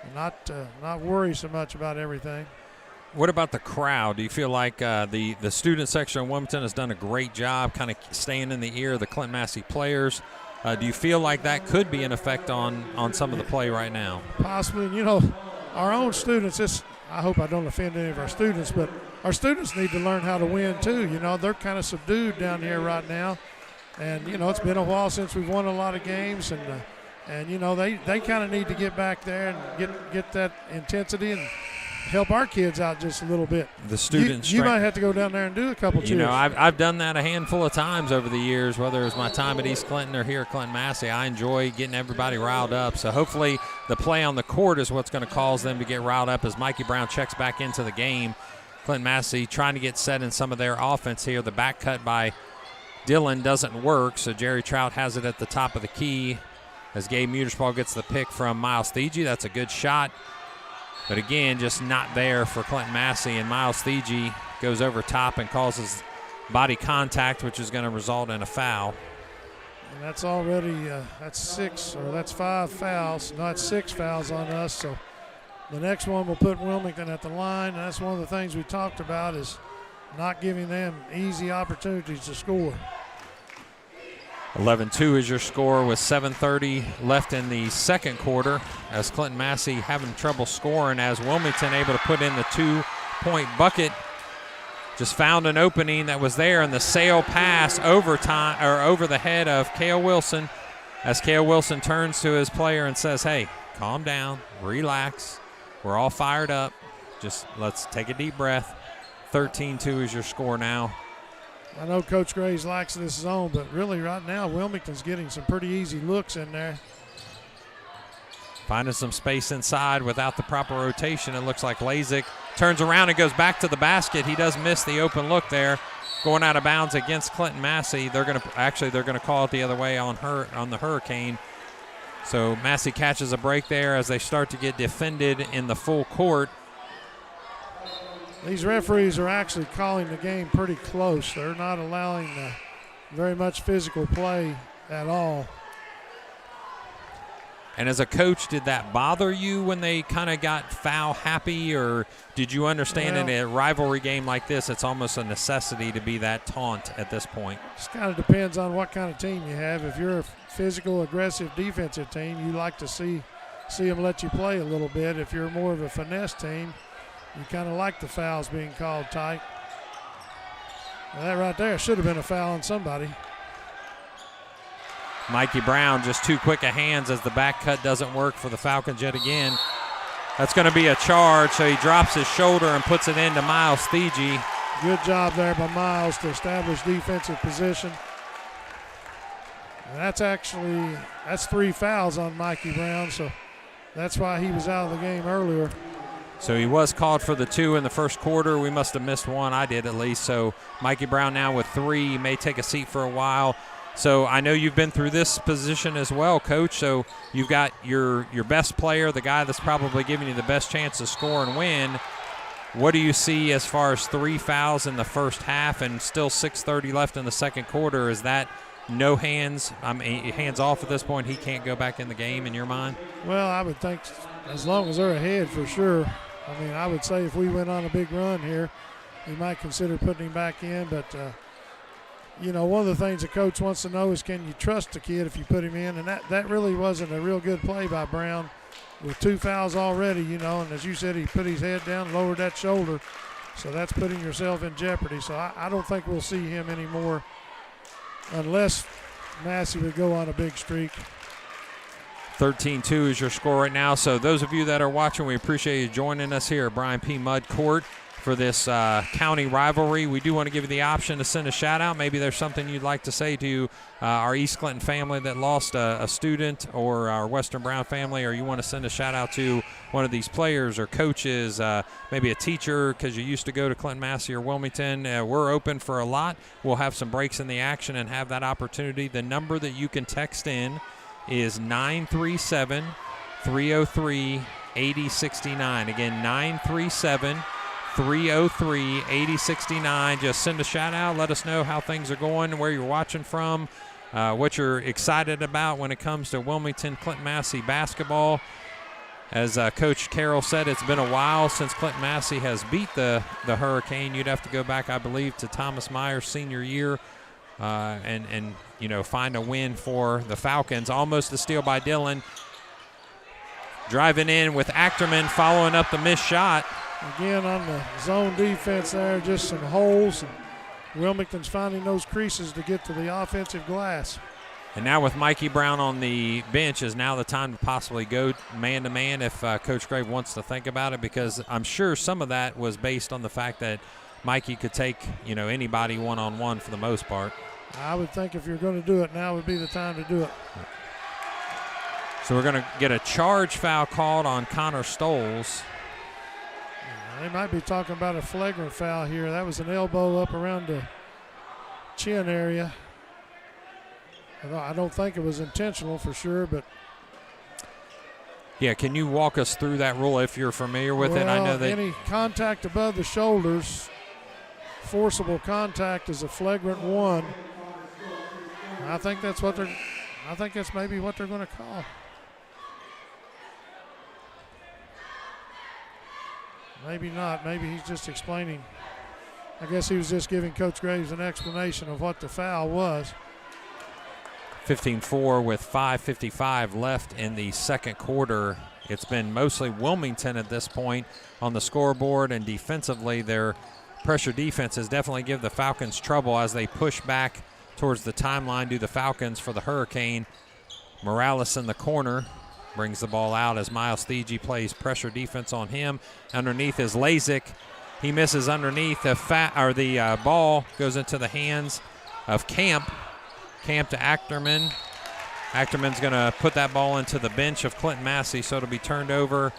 and not worry so much about everything. What about the crowd? Do you feel like the student section of Wilmington has done a great job kind of staying in the ear of the Clinton-Massie players? Do you feel like that could be an effect on some of the play right now? Possibly. And, our own students, I hope I don't offend any of our students, but our students need to learn how to win too. They're kind of subdued down here right now. And, it's been a while since we've won a lot of games, and they kind of need to get back there and get that intensity and help our kids out just a little bit. The students. You might have to go down there and do a couple cheers. I've done that a handful of times over the years, whether it was my time at East Clinton or here at Clinton-Massie. I enjoy getting everybody riled up. So hopefully the play on the court is what's going to cause them to get riled up as Mikey Brown checks back into the game. Clinton-Massie trying to get set in some of their offense here. The back cut by Dillon doesn't work, so Jerry Trout has it at the top of the key as Gabe Muterspaw gets the pick from Miles Thiegy. That's a good shot, but again, just not there for Clinton-Massie, and Miles Thiegy goes over top and causes body contact, which is going to result in a foul. And that's already that's 5 fouls. No, that's 6 fouls on us, so the next one will put Wilmington at the line, and that's one of the things we talked about is not giving them easy opportunities to score. 11-2 is your score with 7:30 left in the second quarter as Clinton-Massie having trouble scoring as Wilmington able to put in the 2-point bucket. Just found an opening that was there, and the sail pass over the head of Cale Wilson as Cale Wilson turns to his player and says, hey, calm down, relax. We're all fired up. Just let's take a deep breath. 13-2 is your score now. I know Coach Graves likes this zone, but really right now Wilmington's getting some pretty easy looks in there. Finding some space inside without the proper rotation. It looks like Lazick turns around and goes back to the basket. He does miss the open look there. Going out of bounds against Clinton-Massie. They're going to call it the other way on the Hurricane. So Massie catches a break there as they start to get defended in the full court. These referees are actually calling the game pretty close. They're not allowing very much physical play at all. And as a coach, did that bother you when they kind of got foul happy, or did you understand in a rivalry game like this, it's almost a necessity to be that taunt at this point? Just kind of depends on what kind of team you have. If you're a physical, aggressive defensive team, you like to see them let you play a little bit. If you're more of a finesse team, you kind of like the fouls being called tight. Well, that right there should have been a foul on somebody. Mikey Brown just too quick of hands as the back cut doesn't work for the Falcons yet again. That's going to be a charge, so he drops his shoulder and puts it into Miles Thiegy. Good job there by Miles to establish defensive position. And that's 3 fouls on Mikey Brown, so that's why he was out of the game earlier. So he was called for the 2 in the first quarter. We must have missed 1. I did at least. So Mikey Brown now with 3. He may take a seat for a while. So I know you've been through this position as well, Coach. So you've got your best player, the guy that's probably giving you the best chance to score and win. What do you see as far as 3 fouls in the first half and still 6:30 left in the second quarter? Is that no hands? I mean, hands off at this point. He can't go back in the game in your mind? Well, I would think as long as they're ahead for sure. I mean, I would say if we went on a big run here, we might consider putting him back in. But, you know, one of the things the coach wants to know is can you trust the kid if you put him in? And that really wasn't a real good play by Brown with 2 fouls already, you know. And as you said, he put his head down, lowered that shoulder. So that's putting yourself in jeopardy. So I don't think we'll see him anymore unless Massey would go on a big streak. 13-2 is your score right now. So those of you that are watching, we appreciate you joining us here at Brian P. Mudd Court for this county rivalry. We do want to give you the option to send a shout-out. Maybe there's something you'd like to say to our East Clinton family that lost a student, or our Western Brown family, or you want to send a shout-out to one of these players or coaches, maybe a teacher because you used to go to Clinton-Massie or Wilmington. We're open for a lot. We'll have some breaks in the action and have that opportunity. The number that you can text in is 937-303-8069. Again, 937-303-8069. Just send a shout out. Let us know how things are going, where you're watching from, what you're excited about when it comes to Wilmington Clinton-Massie basketball. As Coach Carroll said, it's been a while since Clinton-Massie has beat the Hurricane. You'd have to go back, I believe, to Thomas Meyer's senior year and you know, find a win for the Falcons. Almost a steal by Dillon. Driving in with Achterman, following up the missed shot. Again, on the zone defense there, just some holes. And Wilmington's finding those creases to get to the offensive glass. And now with Mikey Brown on the bench, is now the time to possibly go man-to-man if Coach Grave wants to think about it, because I'm sure some of that was based on the fact that Mikey could take, you know, anybody one-on-one for the most part. I would think if you're going to do it, now would be the time to do it. So we're going to get a charge foul called on Connor Stoles. They might be talking about a flagrant foul here. That was an elbow up around the chin area. I don't think it was intentional for sure, but. Yeah, can you walk us through that rule if you're familiar with it? I know that any contact above the shoulders, forcible contact, is a flagrant 1. I think that's what they're. I think that's maybe what they're going to call. Maybe not. Maybe he's just explaining. I guess he was just giving Coach Graves an explanation of what the foul was. 15-4 with 5:55 left in the second quarter. It's been mostly Wilmington at this point on the scoreboard, and defensively their pressure defense has definitely given the Falcons trouble as they push back towards the timeline. Do the Falcons for the Hurricane. Morales in the corner brings the ball out as Miles Thege plays pressure defense on him. Underneath is Lazick. He misses underneath. The ball goes into the hands of Camp. Camp to Achterman. Achterman's going to put that ball into the bench of Clinton-Massie, so it'll be turned over,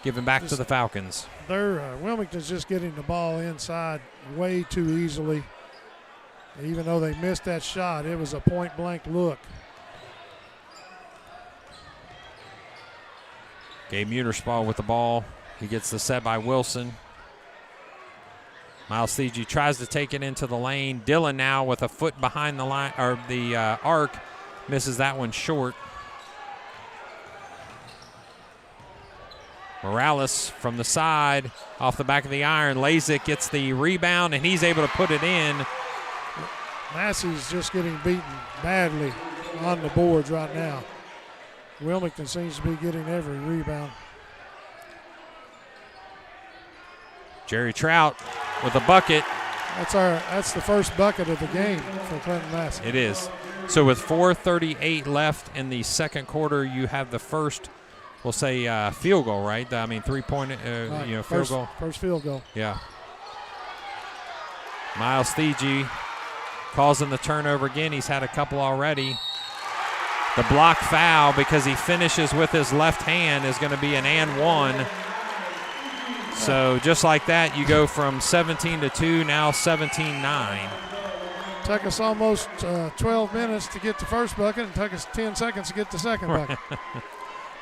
given back to the Falcons. Wilmington's just getting the ball inside way too easily. Even though they missed that shot, it was a point-blank look. Gabe Muterspaw with the ball. He gets the set by Wilson. Miles Thege tries to take it into the lane. Dillon now with a foot behind the line, or the arc, misses that one short. Morales from the side, off the back of the iron. Lazick gets the rebound, and he's able to put it in. Massey's just getting beaten badly on the boards right now. Wilmington seems to be getting every rebound. Jerry Trout with a bucket. That's the first bucket of the game for Clinton-Massie. It is. So with 4:38 left in the second quarter, you have the first, we'll say, field goal, right? I mean, three-point, right. Field goal. First field goal. Yeah. Miles Thege causing the turnover again. He's had a couple already. The block foul, because he finishes with his left hand, is going to be an and one. So just like that, you go from 17-2, now 17-9. Took us almost 12 minutes to get the first bucket, and took us 10 seconds to get the second bucket.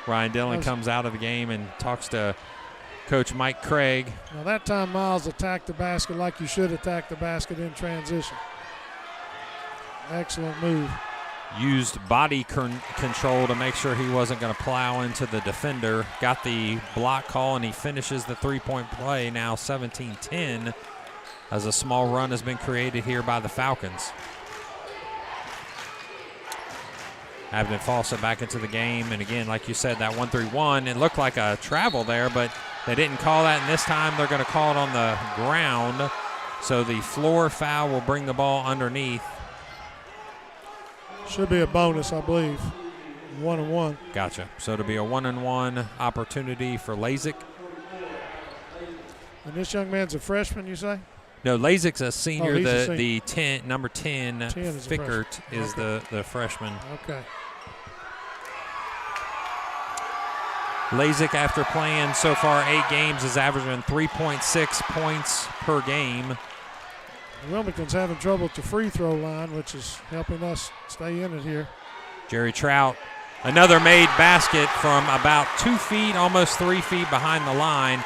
Ryan Dillon comes out of the game and talks to Coach Mike Craig. Now that time Miles attacked the basket like you should attack the basket in transition. Excellent move. Used body control to make sure he wasn't going to plow into the defender. Got the block call, and he finishes the three-point play, now 17-10, as a small run has been created here by the Falcons. Abden Fawcett back into the game, and again, like you said, that 1-3-1, it looked like a travel there, but they didn't call that, and this time they're going to call it on the ground. So the floor foul will bring the ball underneath. Should be a bonus, I believe. 1-1. Gotcha. So it'll be a 1-on-1 opportunity for Lazick. And this young man's a freshman, you say? No, Lazick's a senior. He's a senior. The 10, number 10, Fickert is okay. the freshman. Okay. Lazick, after playing so far 8 games, is averaging 3.6 points per game. Wilmington's having trouble at the free throw line, which is helping us stay in it here. Jerry Trout, another made basket from about 2 feet, almost 3 feet behind the line.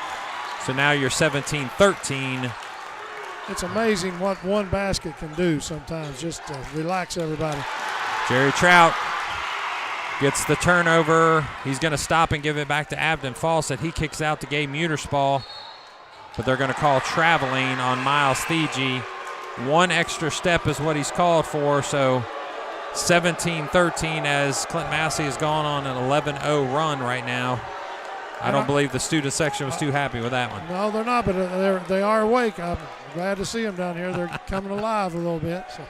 So now you're 17-13. It's amazing what one basket can do sometimes, just to relax everybody. Jerry Trout gets the turnover. He's going to stop and give it back to Abden Fawcett. He kicks out to Gabe Muterspaw, but they're going to call traveling on Miles Thiegy. 1 extra step is what he's called for, so 17-13 as Clinton-Massie has gone on an 11-0 run right now. I don't believe the student section was too happy with that one. No, they're not, but they are awake. I'm glad to see them down here. They're coming alive a little bit. So.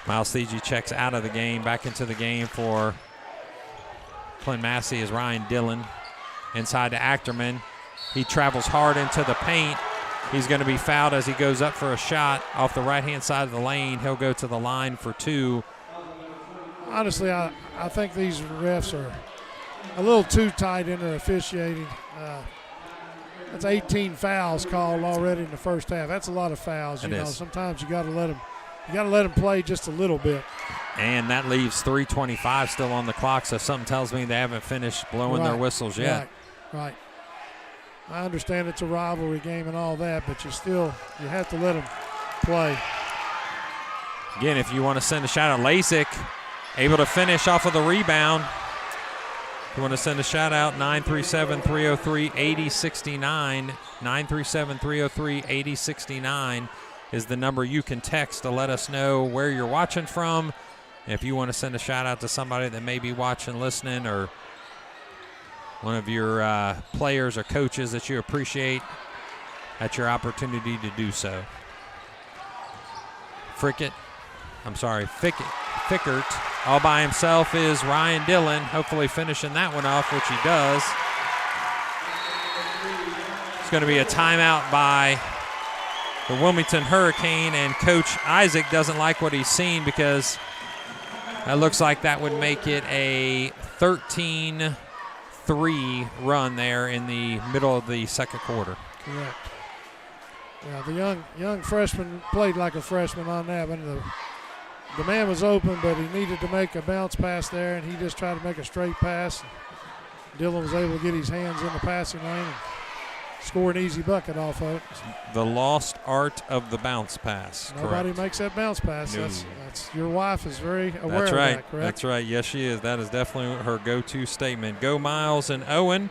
Miles Thiegy checks out of the game, back into the game for Clinton-Massie is Ryan Dillon. Inside to Achterman. He travels hard into the paint. He's going to be fouled as he goes up for a shot off the right-hand side of the lane. He'll go to the line for 2. Honestly, I think these refs are a little too tight in their officiating. That's 18 fouls called already in the first half. That's a lot of fouls. You know, sometimes you got to let them. You got to let them play just a little bit. And that leaves 3:25 still on the clock. So something tells me they haven't finished blowing their whistles yet. Right. I understand it's a rivalry game and all that, but you have to let them play. Again, if you want to send a shout out, Lazick able to finish off of the rebound. If you want to send a shout out, 937-303-8069. 937-303-8069 is the number you can text to let us know where you're watching from. If you want to send a shout out to somebody that may be watching, listening, or one of your players or coaches that you appreciate, that's your opportunity to do so. Fickert, all by himself is Ryan Dillon, hopefully finishing that one off, which he does. It's going to be a timeout by the Wilmington Hurricane, and Coach Isaac doesn't like what he's seen because that looks like that would make it a 13-3 run there in the middle of the second quarter. Correct. Yeah, the young freshman played like a freshman on that one. The man was open, but he needed to make a bounce pass there, and he just tried to make a straight pass. Dillon was able to get his hands in the passing lane and score an easy bucket off of it. The lost art of the bounce pass. Nobody correct. makes that bounce pass. No. That's your wife is very aware That's of right. that, correct? That's right. Yes, she is. That is definitely her go-to statement. Go Miles and Owen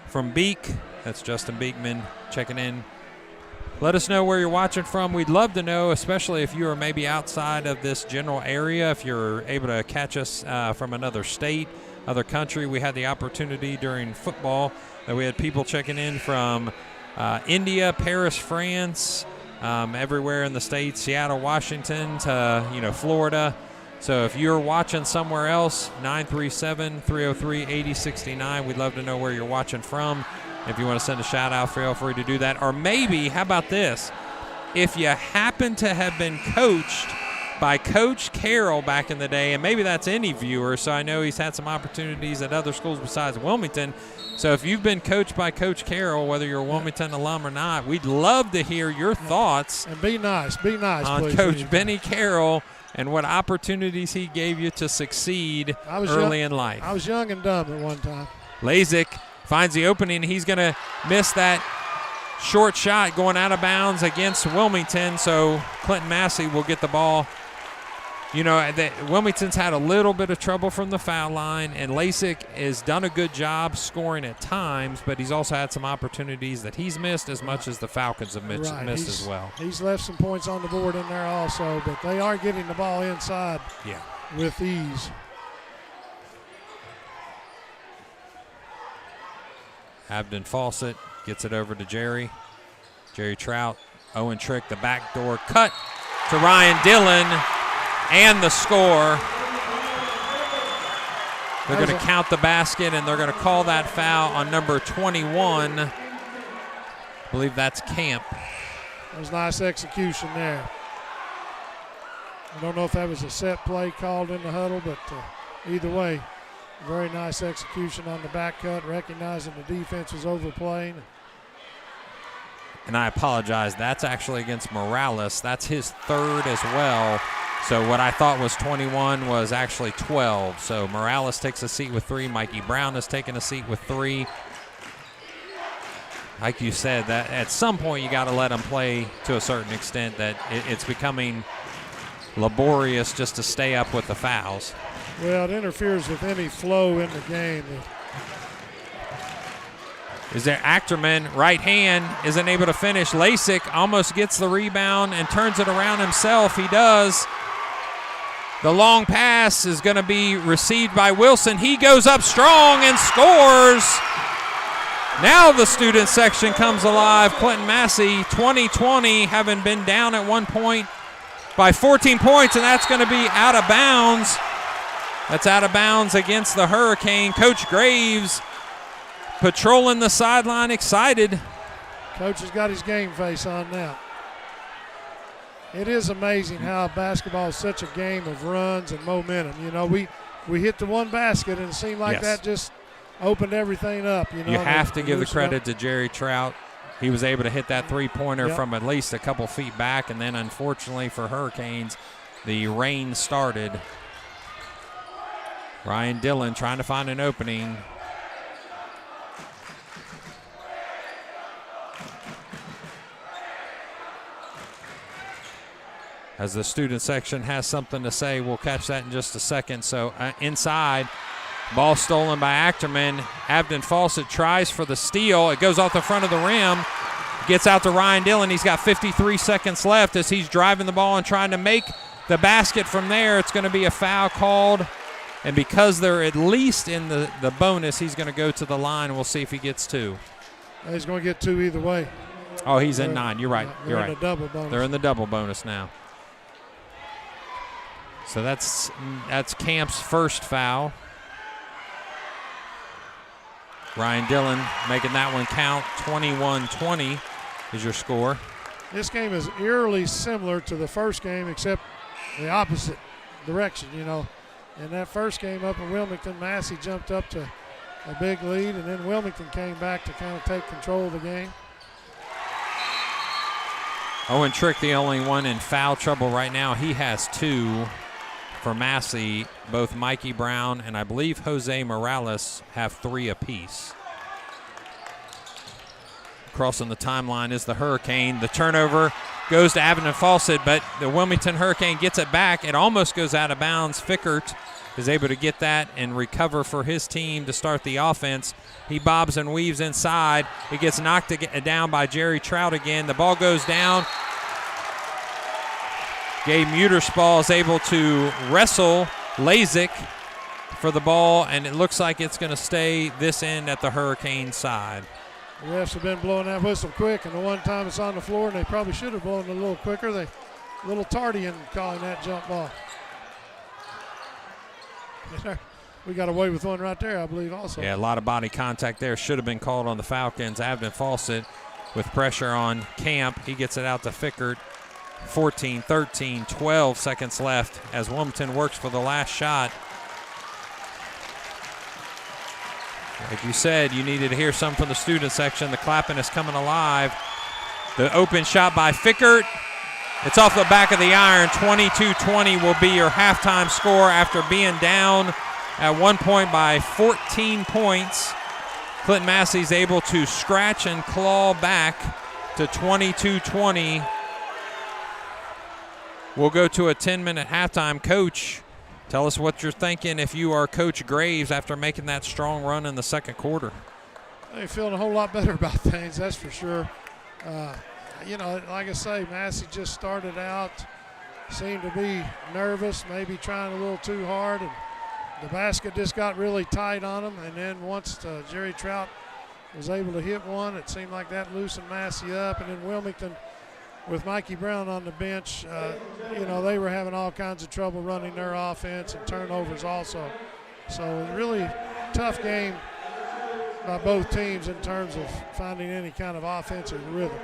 from Beek. That's Justin Beekman checking in. Let us know where you're watching from. We'd love to know, especially if you are maybe outside of this general area, if you're able to catch us from another state, other country. We had the opportunity during football that we had people checking in from India, Paris, France, everywhere in the states, Seattle, Washington to Florida. So if you're watching somewhere else, 937-303-8069. We'd love to know where you're watching from. If you want to send a shout out, feel free to do that. Or maybe, how about this? if you happen to have been coached by Coach Carroll back in the day, and maybe that's any viewer, so I know he's had some opportunities at other schools besides Wilmington. So if you've been coached by Coach Carroll, whether you're a Wilmington alum or not, we'd love to hear your thoughts. And be nice, on please, Coach Benny Carroll and what opportunities he gave you to succeed early in life. I was young and dumb at one time. Lazick finds the opening. He's going to miss that short shot going out of bounds against Wilmington, so Clinton-Massie will get the ball. You know, Wilmington's had a little bit of trouble from the foul line, and Lazick has done a good job scoring at times, but he's also had some opportunities that he's missed as much as the Falcons have missed as well. He's left some points on the board in there also, but they are getting the ball inside with ease. Abden Fawcett gets it over to Jerry. Jerry Trout, Owen Trick, the backdoor cut to Ryan Dillon, and the score. They're going to count the basket, and they're going to call that foul on number 21. I believe that's Camp. That was nice execution there. I don't know if that was a set play called in the huddle, but either way, very nice execution on the back cut, recognizing the defense was overplaying. And I apologize, that's actually against Morales. That's his third as well. So what I thought was 21 was actually 12. So Morales takes a seat with 3. Mikey Brown has taken a seat with 3. Like you said, that at some point you got to let them play to a certain extent, that it's becoming laborious just to stay up with the fouls. Well, it interferes with any flow in the game. Is there Achterman, right hand, isn't able to finish. Lazick almost gets the rebound and turns it around himself. He does. The long pass is going to be received by Wilson. He goes up strong and scores. Now the student section comes alive. Clinton-Massie, 20-20, having been down at one point by 14 points, and that's going to be out of bounds. That's out of bounds against the Hurricane. Coach Graves patrolling the sideline, excited. Coach has got his game face on now. It is amazing how basketball is such a game of runs and momentum. You know, we hit the one basket, and it seemed like that just opened everything up. You know, you have to give the credit to Jerry Trout. He was able to hit that three-pointer from at least a couple feet back, and then unfortunately for Hurricanes, the rain started. Ryan Dillon trying to find an opening. As the student section has something to say, we'll catch that in just a second. So inside, ball stolen by Achterman. Abden Fawcett tries for the steal. It goes off the front of the rim. Gets out to Ryan Dillon. He's got 53 seconds left as he's driving the ball and trying to make the basket from there. It's going to be a foul called. And because they're at least in the bonus, he's going to go to the line. We'll see if he gets 2. He's going to get 2 either way. Oh, he's in 9. You're right. You're right. In the double bonus. They're in the double bonus now. So that's Camp's first foul. Ryan Dillon making that one count. 21-20 is your score. This game is eerily similar to the first game, except the opposite direction, you know. In that first game up in Wilmington, Massey jumped up to a big lead, and then Wilmington came back to kind of take control of the game. Owen Trick, the only one in foul trouble right now. He has 2 for Massey. Both Mikey Brown and I believe Jose Morales have 3 apiece. Crossing the timeline is the Hurricane. The turnover goes to Abden Fawcett, but the Wilmington Hurricane gets it back. It almost goes out of bounds. Fickert is able to get that and recover for his team to start the offense. He bobs and weaves inside. It gets knocked down by Jerry Trout again. The ball goes down. Gabe Muterspaw is able to wrestle Lazick for the ball, and it looks like it's going to stay this end at the Hurricane side. The refs have been blowing that whistle quick, and the one time it's on the floor, and they probably should have blown it a little quicker. They a little tardy in calling that jump ball. We got away with one right there, I believe, also. Yeah, a lot of body contact there. Should have been called on the Falcons. Abden Fawcett with pressure on Camp. He gets it out to Fickert. 14, 13, 12 seconds left as Wilmington works for the last shot. Like you said, you needed to hear some from the student section. The clapping is coming alive. The open shot by Fickert. It's off the back of the iron. 22-20 will be your halftime score after being down at one point by 14 points. Clinton-Massie's able to scratch and claw back to 22-20. We'll go to a 10-minute halftime. Coach, tell us what you're thinking if you are Coach Graves after making that strong run in the second quarter. They're feeling a whole lot better about things, that's for sure. You know, like I say, Massey just started out, seemed to be nervous, maybe trying a little too hard, and the basket just got really tight on them. And then once Jerry Trout was able to hit one, it seemed like that loosened Massey up. And then Wilmington, with Mikey Brown on the bench, you know, they were having all kinds of trouble running their offense and turnovers also. So a really tough game by both teams in terms of finding any kind of offensive rhythm.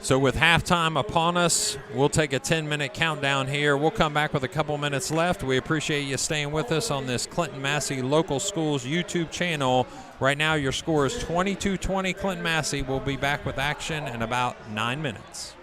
So with halftime upon us, we'll take a 10-minute countdown here. We'll come back with a couple minutes left. We appreciate you staying with us on this Clinton-Massie Local Schools YouTube channel. Right now your score is 22-20 Clinton-Massie. We'll be back with action in about 9 minutes.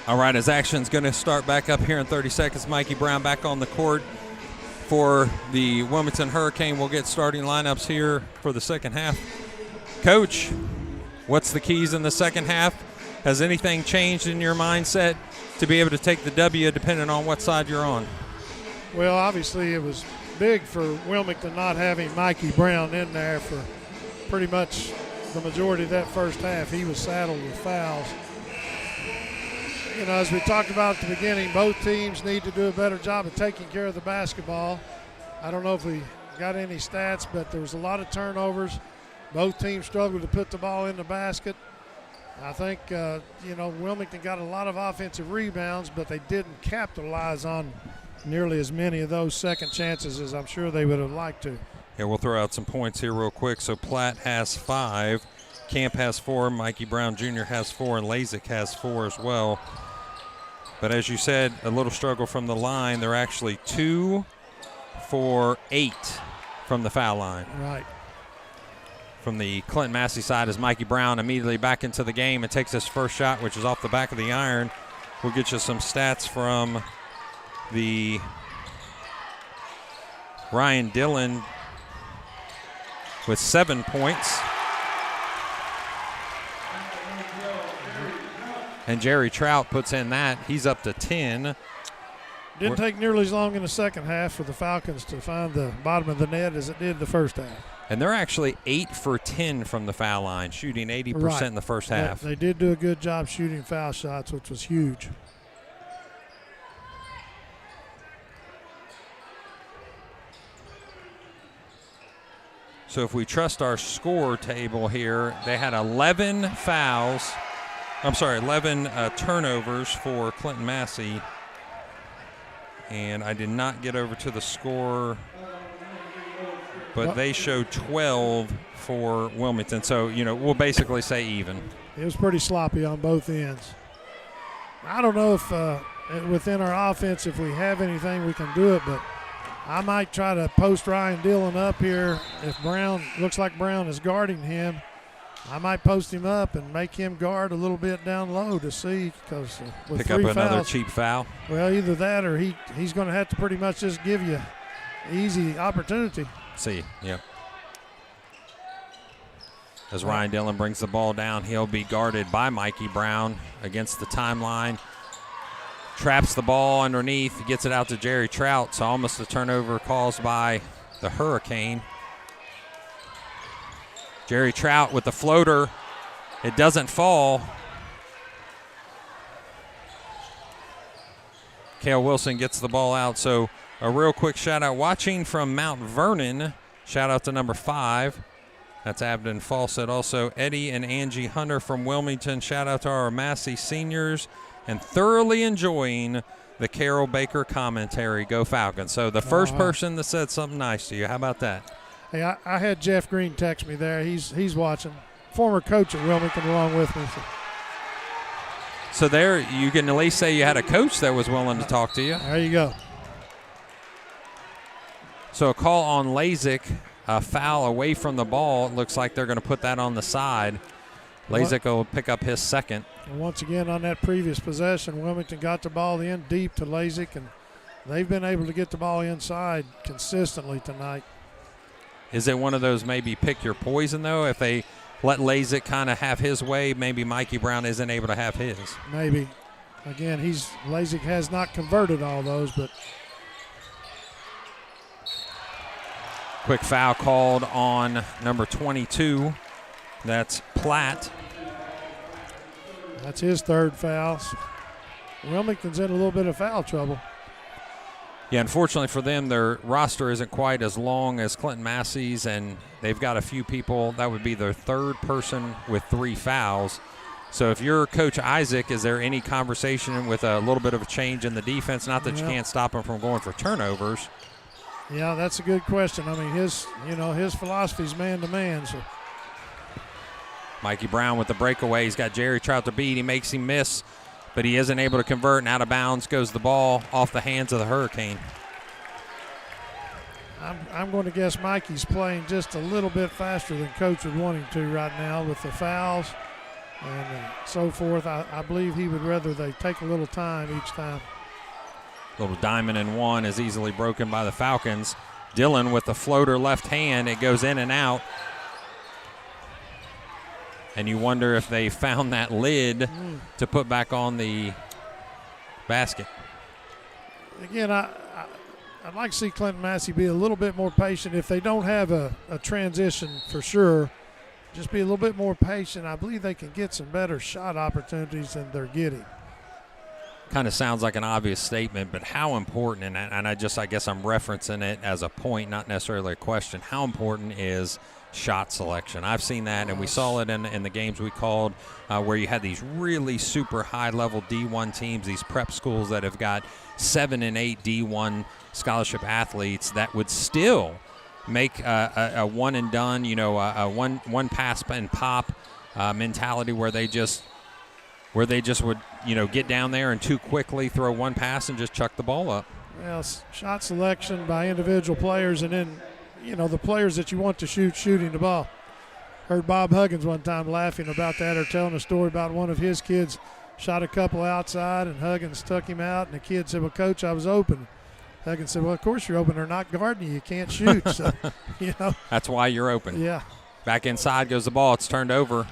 All right, as action's going to start back up here in 30 seconds. Mikey Brown back on the court for the Wilmington Hurricane. We'll get starting lineups here for the second half. Coach, what's the keys in the second half? Has anything changed in your mindset to be able to take the W depending on what side you're on? Well, obviously it was big for Wilmington not having Mikey Brown in there for pretty much the majority of that first half. He was saddled with fouls. You know, as we talked about at the beginning, both teams need to do a better job of taking care of the basketball. I don't know if we got any stats, but there was a lot of turnovers. Both teams struggled to put the ball in the basket. I think, you know, Wilmington got a lot of offensive rebounds, but they didn't capitalize on nearly as many of those second chances as I'm sure they would have liked to. Yeah, we'll throw out some points here real quick. So Platt has 5, Camp has 4, Mikey Brown Jr. has 4, and Lazick has 4 as well. But as you said, a little struggle from the line. They're actually 2 for 8 from the foul line. Right. From the Clinton-Massie side is Mikey Brown immediately back into the game and takes his first shot, which is off the back of the iron. We'll get you some stats from the Ryan Dillon with 7 points. And Jerry Trout puts in that. He's up to 10. Didn't take nearly as long in the second half for the Falcons to find the bottom of the net as it did the first half. And they're actually 8 for 10 from the foul line, shooting 80% in the first half. They did do a good job shooting foul shots, which was huge. So if we trust our score table here, they had 11 fouls. I'm sorry, 11 turnovers for Clinton-Massie. And I did not get over to the score, but they showed 12 for Wilmington. So, you know, we'll basically say even. It was pretty sloppy on both ends. I don't know if within our offense, if we have anything we can do it, but I might try to post Ryan Dillon up here. If Brown, looks like Brown is guarding him, I might post him up and make him guard a little bit down low to see, because with pick 3 up another fouls, cheap foul. Well, either that or he's going to have to pretty much just give you easy opportunity. See, yep. As Ryan Dillon brings the ball down, he'll be guarded by Mikey Brown against the timeline. Traps the ball underneath, gets it out to Jerry Trout. So almost a turnover caused by the Hurricane. Jerry Trout with the floater. It doesn't fall. Cale Wilson gets the ball out. So a real quick shout out. Watching from Mount Vernon, shout out to number 5. That's Abden Fawcett. Also Eddie and Angie Hunter from Wilmington. Shout out to our Massey seniors. And thoroughly enjoying the Carol Baker commentary. Go Falcons. So the first person that said something nice to you. How about that? Hey, I had Jeff Green text me there. He's watching. Former coach at Wilmington along with me. So there you can at least say you had a coach that was willing to talk to you. There you go. So a call on Lazick, a foul away from the ball. It looks like they're going to put that on the side. Lazick will pick up his second. And once again, on that previous possession, Wilmington got the ball in deep to Lazick, and they've been able to get the ball inside consistently tonight. Is it one of those maybe pick your poison, though? If they let Lazick kind of have his way, maybe Mikey Brown isn't able to have his. Maybe. Again, Lazick has not converted all those, but. Quick foul called on number 22. That's Platt. That's his third foul. Wilmington's in a little bit of foul trouble. Yeah, unfortunately for them, their roster isn't quite as long as Clinton-Massie's, and they've got a few people. That would be their third person with 3 fouls. So if you're Coach Isaac, is there any conversation with a little bit of a change in the defense? Not that you can't stop them from going for turnovers. Yeah, that's a good question. I mean, his philosophy is man-to-man. So. Mikey Brown with the breakaway. He's got Jerry Trout to beat. He makes him miss, but he isn't able to convert, and out of bounds goes the ball off the hands of the Hurricane. I'm going to guess Mikey's playing just a little bit faster than Coach would want him to right now with the fouls. and so forth. I believe he would rather they take a little time each time. Little diamond and one is easily broken by the Falcons. Dillon with the floater left hand. It goes in and out. And you wonder if they found that lid to put back on the basket. Again, I'd like to see Clinton-Massie be a little bit more patient. If they don't have a transition for sure, just be a little bit more patient. I believe they can get some better shot opportunities than they're getting. Kind of sounds like an obvious statement, but how important, and I guess I'm referencing it as a point, not necessarily a question, how important is shot selection? I've seen that, and we saw it in the games we called where you had these really super high-level D1 teams, these prep schools that have got 7 and 8 D1 scholarship athletes that would still make a one and done, a one pass and pop mentality where they just would, get down there and too quickly throw one pass and just chuck the ball up. Well, shot selection by individual players, and then, the players that you want to shoot shooting the ball. Heard Bob Huggins one time laughing about that, or telling a story about one of his kids shot a couple outside, and Huggins took him out, and the kid said, "Well, Coach, I was open." Huggins said, "Well, of course you're open. They're not guarding you. You can't shoot." So, That's why you're open. Yeah. Back inside goes the ball. It's turned over.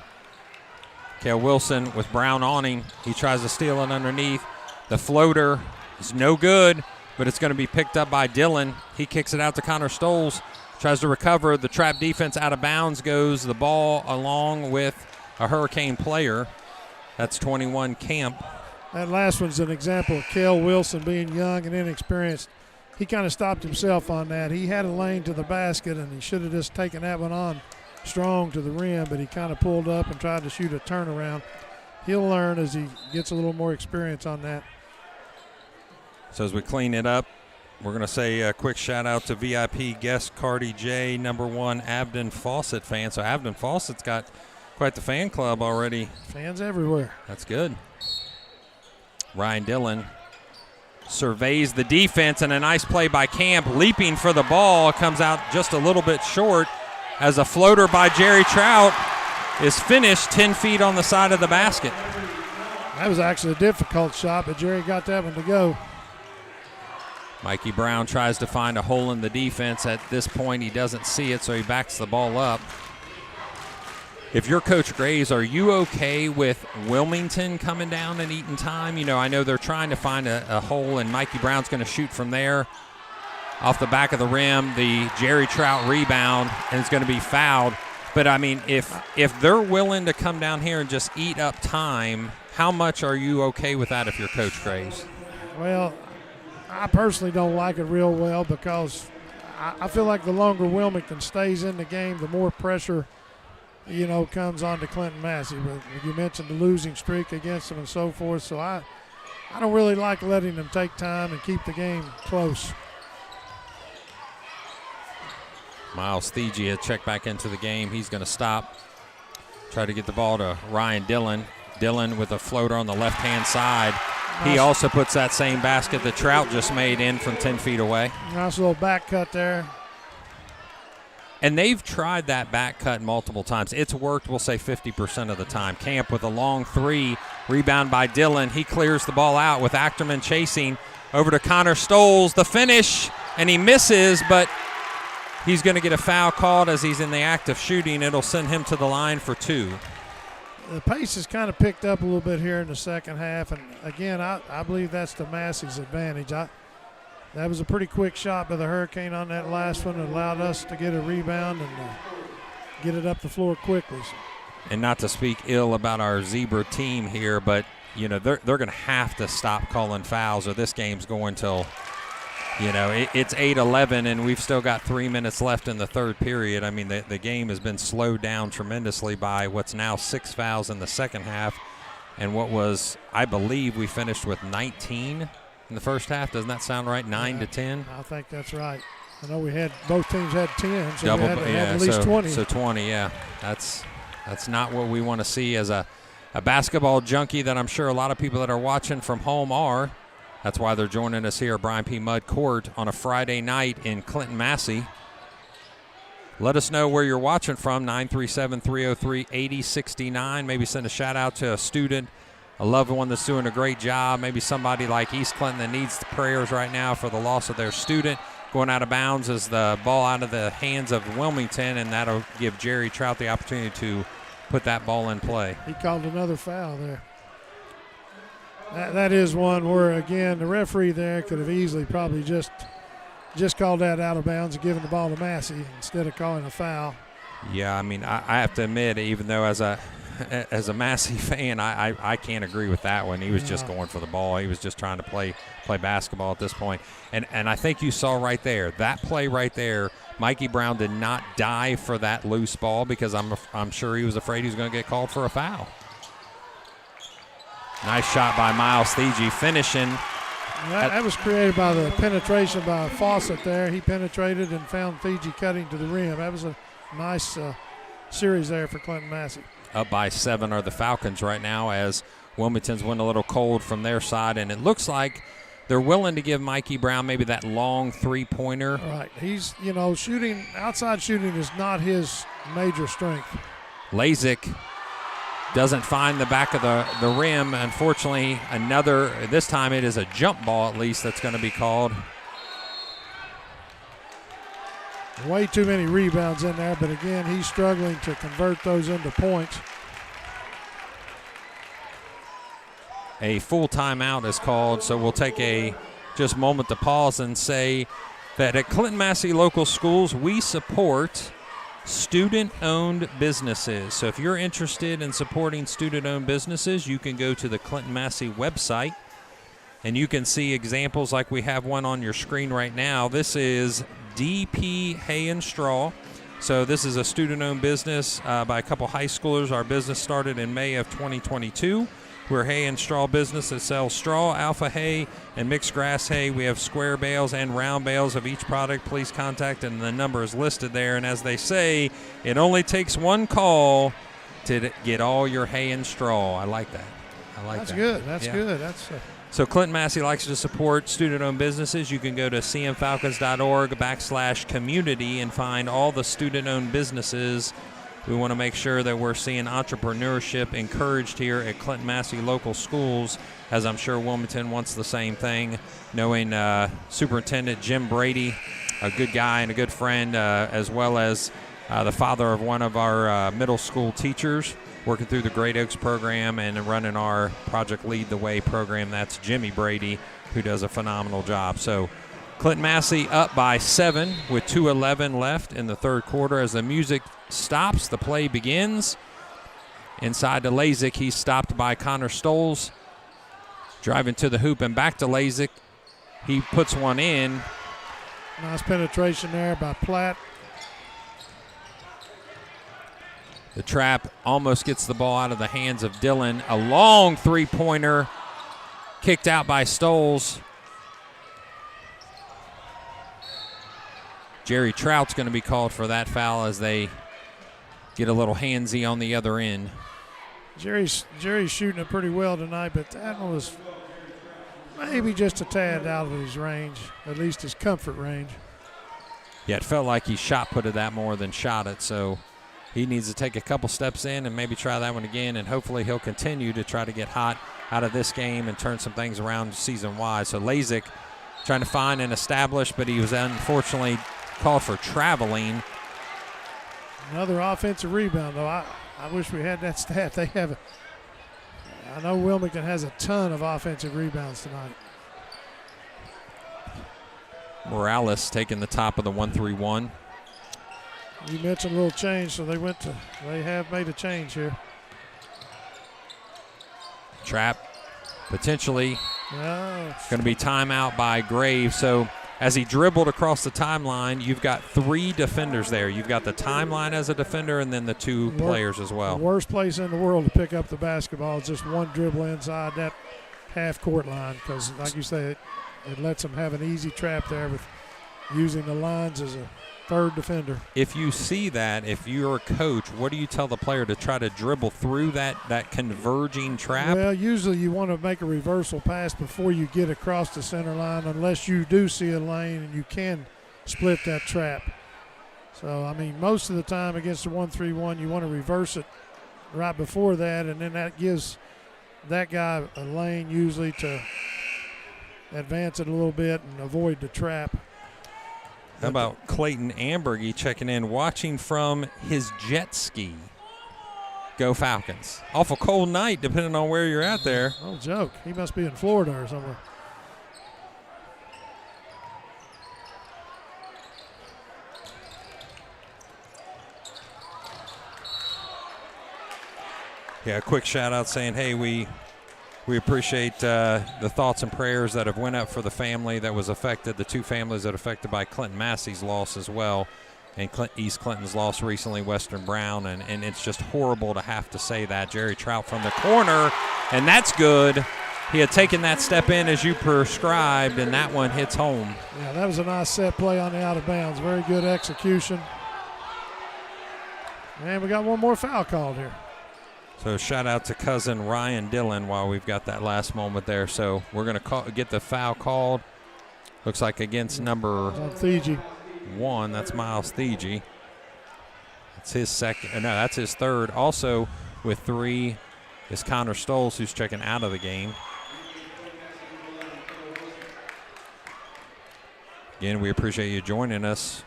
Cale Wilson with Brown awning. He tries to steal it underneath. The floater is no good, but it's going to be picked up by Dillon. He kicks it out to Connor Stoles. Tries to recover. The trap defense out of bounds goes the ball along with a Hurricane player. That's 21 Camp. That last one's an example of Cale Wilson being young and inexperienced. He kind of stopped himself on that. He had a lane to the basket, and he should have just taken that one on strong to the rim, but he kind of pulled up and tried to shoot a turnaround. He'll learn as he gets a little more experience on that. So as we clean it up, we're going to say a quick shout-out to VIP guest Cardi J, #1 Abden Fawcett fan. So Abden Fawcett's got quite the fan club already. Fans everywhere. That's good. Ryan Dillon surveys the defense, and a nice play by Camp, leaping for the ball. Comes out just a little bit short as a floater by Jerry Trout is finished 10 feet on the side of the basket. That was actually a difficult shot, but Jerry got that one to go. Mikey Brown tries to find a hole in the defense. At this point, he doesn't see it, so he backs the ball up. If you're Coach Graves, are you okay with Wilmington coming down and eating time? I know they're trying to find a hole, and Mikey Brown's going to shoot from there. Off the back of the rim, the Jerry Trout rebound, and it's going to be fouled. But, I mean, if they're willing to come down here and just eat up time, how much are you okay with that if you're Coach Graves? Well, I personally don't like it real well because I feel like the longer Wilmington stays in the game, the more pressure, comes on to Clinton-Massie. But you mentioned the losing streak against them and so forth, so I don't really like letting them take time and keep the game close. Miles Thegia checked back into the game. He's going to stop. Try to get the ball to Ryan Dillon. Dillon with a floater on the left-hand side. He also puts that same basket that Trout just made in from 10 feet away. Nice little back cut there. And they've tried that back cut multiple times. It's worked, we'll say, 50% of the time. Camp with a long three. Rebound by Dillon. He clears the ball out with Achterman chasing. Over to Connor Stoles. The finish, and he misses, but he's going to get a foul called as he's in the act of shooting. It'll send him to the line for 2. The pace has kind of picked up a little bit here in the second half, and again, I believe that's the Massey's advantage. That was a pretty quick shot by the Hurricane on that last one. It allowed us to get a rebound and get it up the floor quickly. And not to speak ill about our Zebra team here, but they're going to have to stop calling fouls, or this game's going till it's 8-11, and we've still got 3 minutes left in the third period. I mean, the game has been slowed down tremendously by what's now 6 fouls in the second half, and what was, I believe, we finished with 19 in the first half. Doesn't that sound right? 9 to 10? I think that's right. I know both teams had 10, so Double, we had to have at least 20. So 20, yeah. That's not what we want to see as a basketball junkie that I'm sure a lot of people that are watching from home are. That's why they're joining us here at Brian P. Mudd Court on a Friday night in Clinton-Massie. Let us know where you're watching from, 937-303-8069. Maybe send a shout-out to a student, a loved one that's doing a great job, maybe somebody like East Clinton that needs the prayers right now for the loss of their student. Going out of bounds is the ball out of the hands of Wilmington, and that'll give Jerry Trout the opportunity to put that ball in play. He called another foul there. That is one where, again, the referee there could have easily probably just called that out of bounds and given the ball to Massie instead of calling a foul. Yeah, I mean, I have to admit, even though as a Massie fan, I can't agree with that one. He was just going for the ball. He was just trying to play basketball at this point. And I think you saw right there, that play right there, Mikey Brown did not dive for that loose ball because I'm sure he was afraid he was going to get called for a foul. Nice shot by Miles Thiegy, finishing. That was created by the penetration by Fawcett there. He penetrated and found Thiegy cutting to the rim. That was a nice series there for Clinton-Massie. Up by 7 are the Falcons right now as Wilmington's went a little cold from their side, and it looks like they're willing to give Mikey Brown maybe that long three-pointer. Right. He's, shooting, outside shooting is not his major strength. Lazick doesn't find the back of the rim. Unfortunately, this time it is a jump ball at least that's going to be called. Way too many rebounds in there, but again, he's struggling to convert those into points. A full timeout is called, so we'll take a just moment to pause and say that at Clinton-Massie Local Schools, we support student-owned businesses. So if you're interested in supporting student-owned businesses, you can go to the Clinton-Massie website, and you can see examples like we have one on your screen right now. This is DP Hay and Straw. So this is a student-owned business by a couple high schoolers. Our business started in May of 2022. We're a hay and straw business that sells straw, alpha hay, and mixed grass hay. We have square bales and round bales of each product. Please contact, and the number is listed there. And as they say, it only takes one call to get all your hay and straw. I like that. That's good. That's good. So Clinton-Massie likes to support student-owned businesses. You can go to cmfalcons.org/community and find all the student-owned businesses. We want to make sure that we're seeing entrepreneurship encouraged here at Clinton-Massie Local Schools, as I'm sure Wilmington wants the same thing, knowing Superintendent Jim Brady, a good guy and a good friend, as well as the father of one of our middle school teachers, working through the Great Oaks program and running our Project Lead the Way program. That's Jimmy Brady, who does a phenomenal job. So Clinton-Massie up by 7 with 2:11 left in the third quarter. As the music stops, the play begins. Inside to Lazick, he's stopped by Connor Stoles. Driving to the hoop and back to Lazick. He puts one in. Nice penetration there by Platt. The trap almost gets the ball out of the hands of Dillon. A long three-pointer kicked out by Stoles. Jerry Trout's going to be called for that foul as they get a little handsy on the other end. Jerry's shooting it pretty well tonight, but that one was maybe just a tad out of his range, at least his comfort range. Yeah, it felt like he shot putted that more than shot it, so he needs to take a couple steps in and maybe try that one again, and hopefully he'll continue to try to get hot out of this game and turn some things around season-wide. So Lazick trying to find and establish, but he was unfortunately called for traveling. Another offensive rebound, though. I wish we had that stat. They have I know Wilmington has a ton of offensive rebounds tonight. Morales taking the top of the 1-3-1. You mentioned a little change, so they have made a change here. Trap potentially going to be timeout by Graves. So as he dribbled across the timeline, you've got 3 defenders there. You've got the timeline as a defender and then the 2 players as well. The worst place in the world to pick up the basketball is just one dribble inside that half-court line because, like you say, it lets them have an easy trap there with using the lines as a third defender. If you see that, if you're a coach, what do you tell the player to try to dribble through that converging trap? Well, usually you want to make a reversal pass before you get across the center line unless you do see a lane and you can split that trap. So, I mean, most of the time against the 1-3-1, you want to reverse it right before that, and then that gives that guy a lane usually to advance it a little bit and avoid the trap. How about Clayton Ambergy checking in, watching from his jet ski. Go Falcons. Awful cold night, depending on where you're at there. No joke. He must be in Florida or somewhere. Yeah, a quick shout out saying, hey, we appreciate the thoughts and prayers that have went up for the family that was affected, the two families that are affected by Clinton-Massie's loss as well, and East Clinton's loss recently, Western Brown, and it's just horrible to have to say that. Jerry Trout from the corner, and that's good. He had taken that step in as you prescribed, and that one hits home. Yeah, that was a nice set play on the out of bounds. Very good execution. And we got one more foul called here. So shout out to cousin Ryan Dillon while we've got that last moment there. So we're going to get the foul called. Looks like against number 1. That's Miles Thiegy. That's his second. No, that's his third. Also with 3 is Connor Stoles, who's checking out of the game. Again, we appreciate you joining us.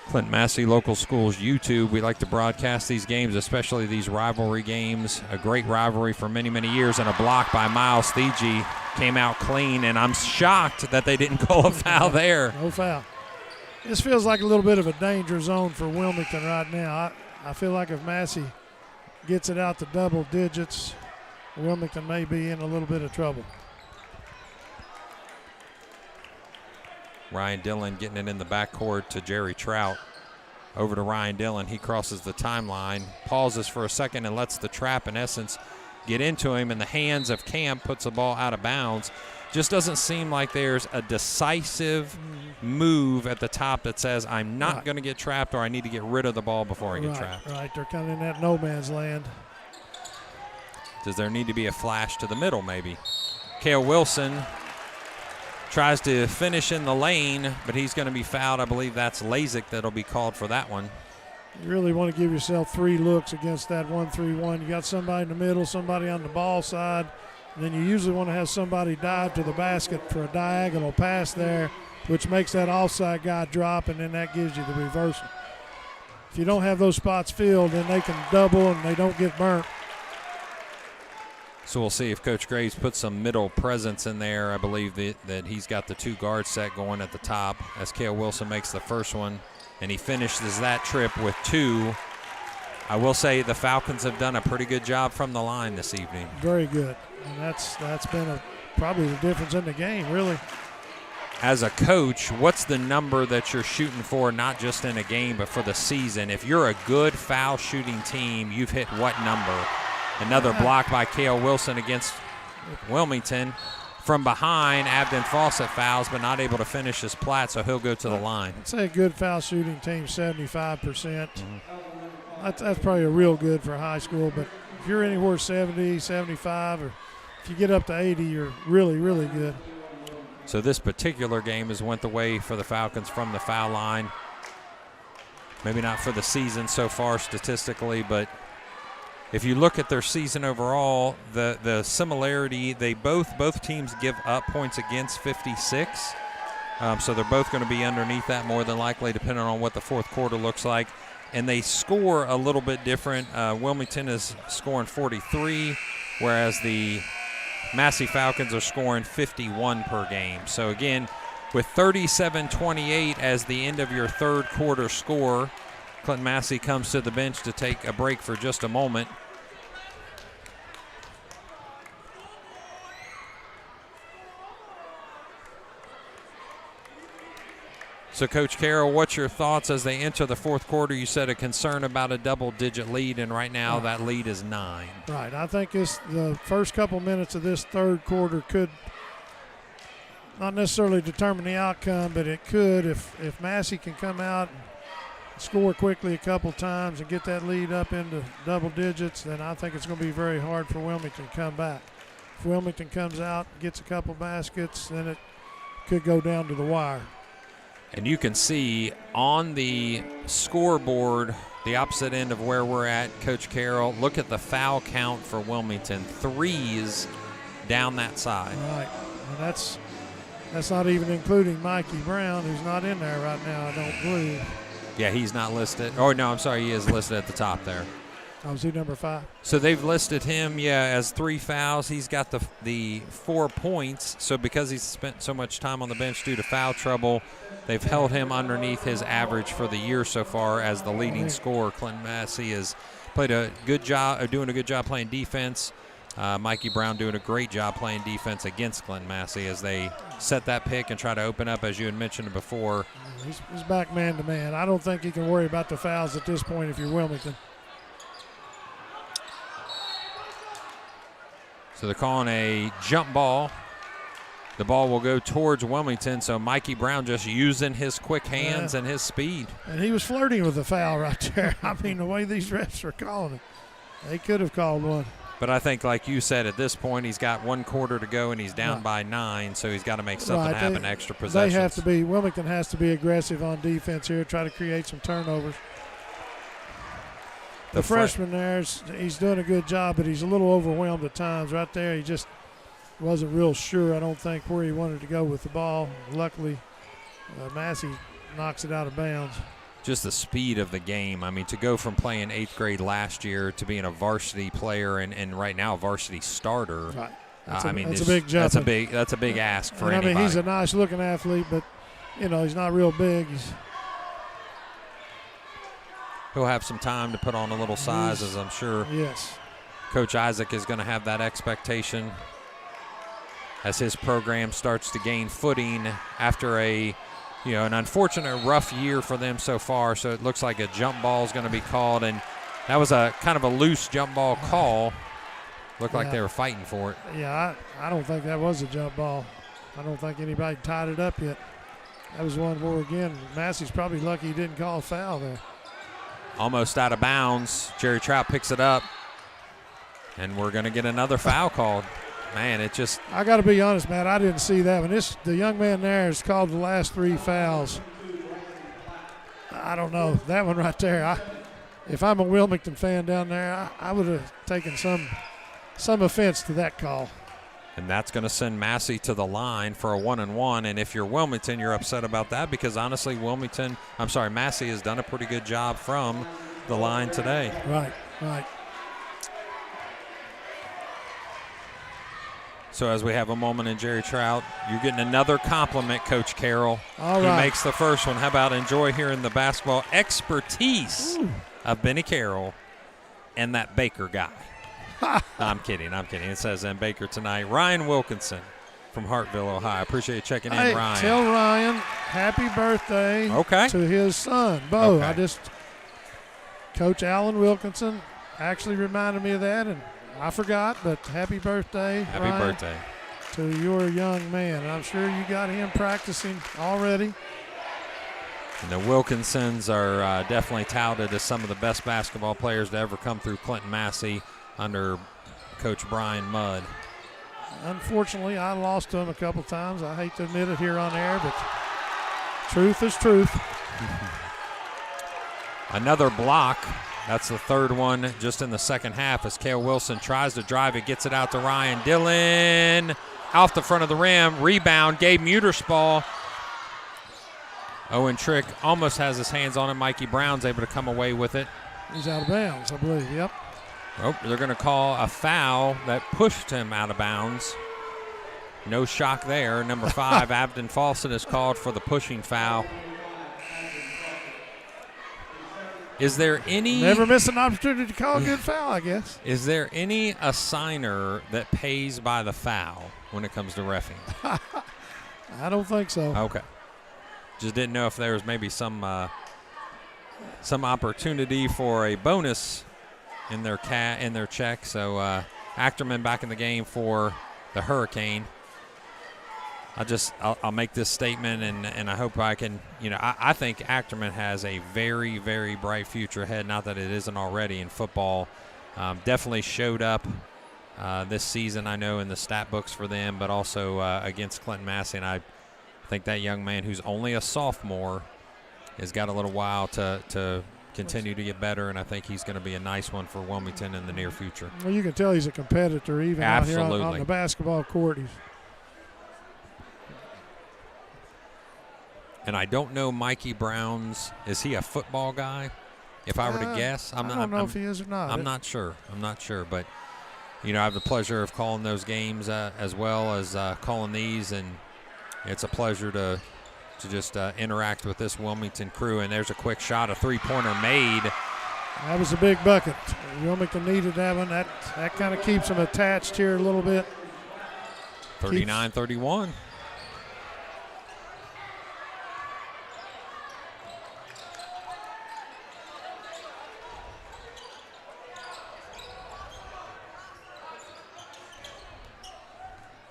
Clinton-Massie Local Schools YouTube. We like to broadcast these games, especially these rivalry games. A great rivalry for many, many years, and a block by Miles Thiegy came out clean, and I'm shocked that they didn't call a foul there. No foul. This feels like a little bit of a danger zone for Wilmington right now. I feel like if Massey gets it out to double digits, Wilmington may be in a little bit of trouble. Ryan Dillon getting it in the backcourt to Jerry Trout. Over to Ryan Dillon. He crosses the timeline, pauses for a second, and lets the trap, in essence, get into him. In the hands of Camp, puts the ball out of bounds. Just doesn't seem like there's a decisive move at the top that says, I'm not going to get trapped, or I need to get rid of the ball before I get trapped. Right, they're kind of in that no man's land. Does there need to be a flash to the middle, maybe? Cale Wilson tries to finish in the lane, but he's going to be fouled. I believe that's Lazick that'll be called for that one. You really want to give yourself 3 looks against that 1-3-1. You got somebody in the middle, somebody on the ball side, and then you usually want to have somebody dive to the basket for a diagonal pass there, which makes that offside guy drop, and then that gives you the reversal. If you don't have those spots filled, then they can double and they don't get burnt. So we'll see if Coach Graves puts some middle presence in there. I believe that he's got the 2 guard set going at the top as Cale Wilson makes the first one, and he finishes that trip with 2. I will say the Falcons have done a pretty good job from the line this evening. Very good, and that's been probably the difference in the game, really. As a coach, what's the number that you're shooting for, not just in a game but for the season? If you're a good foul shooting team, you've hit what number? Another block by Cale Wilson against Wilmington. From behind, Abden Fawcett fouls, but not able to finish his plat, so he'll go to the line. I'd say a good foul shooting team, 75%. That's probably a real good for high school, but if you're anywhere 70, 75, or if you get up to 80, you're really, really good. So this particular game has went the way for the Falcons from the foul line. Maybe not for the season so far statistically, but if you look at their season overall, the similarity, they both teams give up points against 56. So they're both going to be underneath that more than likely, depending on what the fourth quarter looks like. And they score a little bit different. Wilmington is scoring 43, whereas the Massey Falcons are scoring 51 per game. So again, with 37-28 as the end of your third quarter score, Clinton-Massie comes to the bench to take a break for just a moment. So, Coach Carroll, what's your thoughts as they enter the fourth quarter? You said a concern about a double-digit lead, and right now that lead is 9. Right. I think the first couple minutes of this third quarter could not necessarily determine the outcome, but it could if Massey can come out and score quickly a couple times and get that lead up into double digits, then I think it's going to be very hard for Wilmington to come back. If Wilmington comes out and gets a couple baskets, then it could go down to the wire. And you can see on the scoreboard, the opposite end of where we're at, Coach Carroll, look at the foul count for Wilmington. 3s down that side. Right. And that's not even including Mikey Brown, who's not in there right now, I don't believe. Yeah, he's not listed. Oh, no, I'm sorry, he is listed at the top there. Oh, is he number 5? So they've listed him, as 3 fouls. He's got the 4 points. So because he's spent so much time on the bench due to foul trouble, they've held him underneath his average for the year so far as the leading scorer. Clinton-Massie has played a good job, doing a good job playing defense. Mikey Brown doing a great job playing defense against Clinton-Massie as they set that pick and try to open up, as you had mentioned before. He's back man to man. I don't think you can worry about the fouls at this point if you're Wilmington. So they're calling a jump ball. The ball will go towards Wilmington, so Mikey Brown just using his quick hands and his speed. And he was flirting with the foul right there. I mean, the way these refs are calling it, they could have called one. But I think, like you said, at this point, he's got 1 quarter to go, and he's down by 9, so he's got to make something happen, extra possessions. Wilmington has to be aggressive on defense here, try to create some turnovers. The freshman there, he's doing a good job, but he's a little overwhelmed at times. Right there, he just wasn't real sure, I don't think, where he wanted to go with the ball. Luckily, Massie knocks it out of bounds. Just the speed of the game. I mean, to go from playing 8th grade last year to being a varsity player and right now a varsity starter. Right. That's a big jump. That's a big ask for anybody. I mean, he's a nice-looking athlete, but, he's not real big. He'll have some time to put on a little size, as I'm sure. Yes. Coach Isaac is going to have that expectation as his program starts to gain footing after an unfortunate rough year for them so far. So it looks like a jump ball is going to be called, and that was a kind of a loose jump ball call. Looked like they were fighting for it. Yeah, I don't think that was a jump ball. I don't think anybody tied it up yet. That was one where, again, Massey's probably lucky he didn't call a foul there. Almost out of bounds. Jerry Trout picks it up, and we're going to get another foul called. Man, it just... I got to be honest, Matt, I didn't see that one. The young man there has called the last 3 fouls. I don't know. That one right there, if I'm a Wilmington fan down there, I would have taken some offense to that call. And that's going to send Massie to the line for a 1-and-1. And if you're Wilmington, you're upset about that because, honestly, Massie has done a pretty good job from the line today. Right. So as we have a moment in Jerry Trout, you're getting another compliment, Coach Carroll. All he right. makes the first one. How about enjoy hearing the basketball expertise of Benny Carroll and that Baker guy. No, I'm kidding. It says in Baker tonight. Ryan Wilkinson from Hartville, Ohio. Appreciate you checking in, Ryan. Tell Ryan happy birthday to his son, Bo. Okay. Coach Allen Wilkinson actually reminded me of that, and I forgot, but happy birthday, Happy Ryan, birthday to your young man. I'm sure you got him practicing already. And the Wilkinsons are definitely touted as some of the best basketball players to ever come through Clinton-Massie under Coach Brian Mudd. Unfortunately, I lost to him a couple times. I hate to admit it here on air, but truth is truth. Another block. That's the third one just in the second half as Cale Wilson tries to drive it, gets it out to Ryan Dillon. Off the front of the rim. Rebound, Gabe Muterspaw. Owen Trick almost has his hands on it. Mikey Brown's able to come away with it. He's out of bounds, I believe, yep. Oh, they're going to call a foul that pushed him out of bounds. No shock there. Number 5, Abden Fawcett, is called for the pushing foul. Is there any... Never miss an opportunity to call a good foul, I guess. Is there any assigner that pays by the foul when it comes to reffing? I don't think so. Okay. Just didn't know if there was maybe some opportunity for a bonus in their check. So Achterman back in the game for the Hurricane. I'll make this statement, and I hope I can, I think Achterman has a very, very bright future ahead, not that it isn't already in football. Definitely showed up this season, I know, in the stat books for them, but also against Clinton-Massie, and I think that young man, who's only a sophomore, has got a little while to continue to get better, and I think he's going to be a nice one for Wilmington in the near future. Well, you can tell he's a competitor even out here on the basketball court. And I don't know Mikey Brown's. Is he a football guy? If I were to guess, I don't know if he is or not. I'm not sure. But I have the pleasure of calling those games as well as calling these, and it's a pleasure to just interact with this Wilmington crew. And there's a quick shot, a three-pointer made. That was a big bucket. Wilmington needed that one. That kind of keeps them attached here a little bit. 39-31.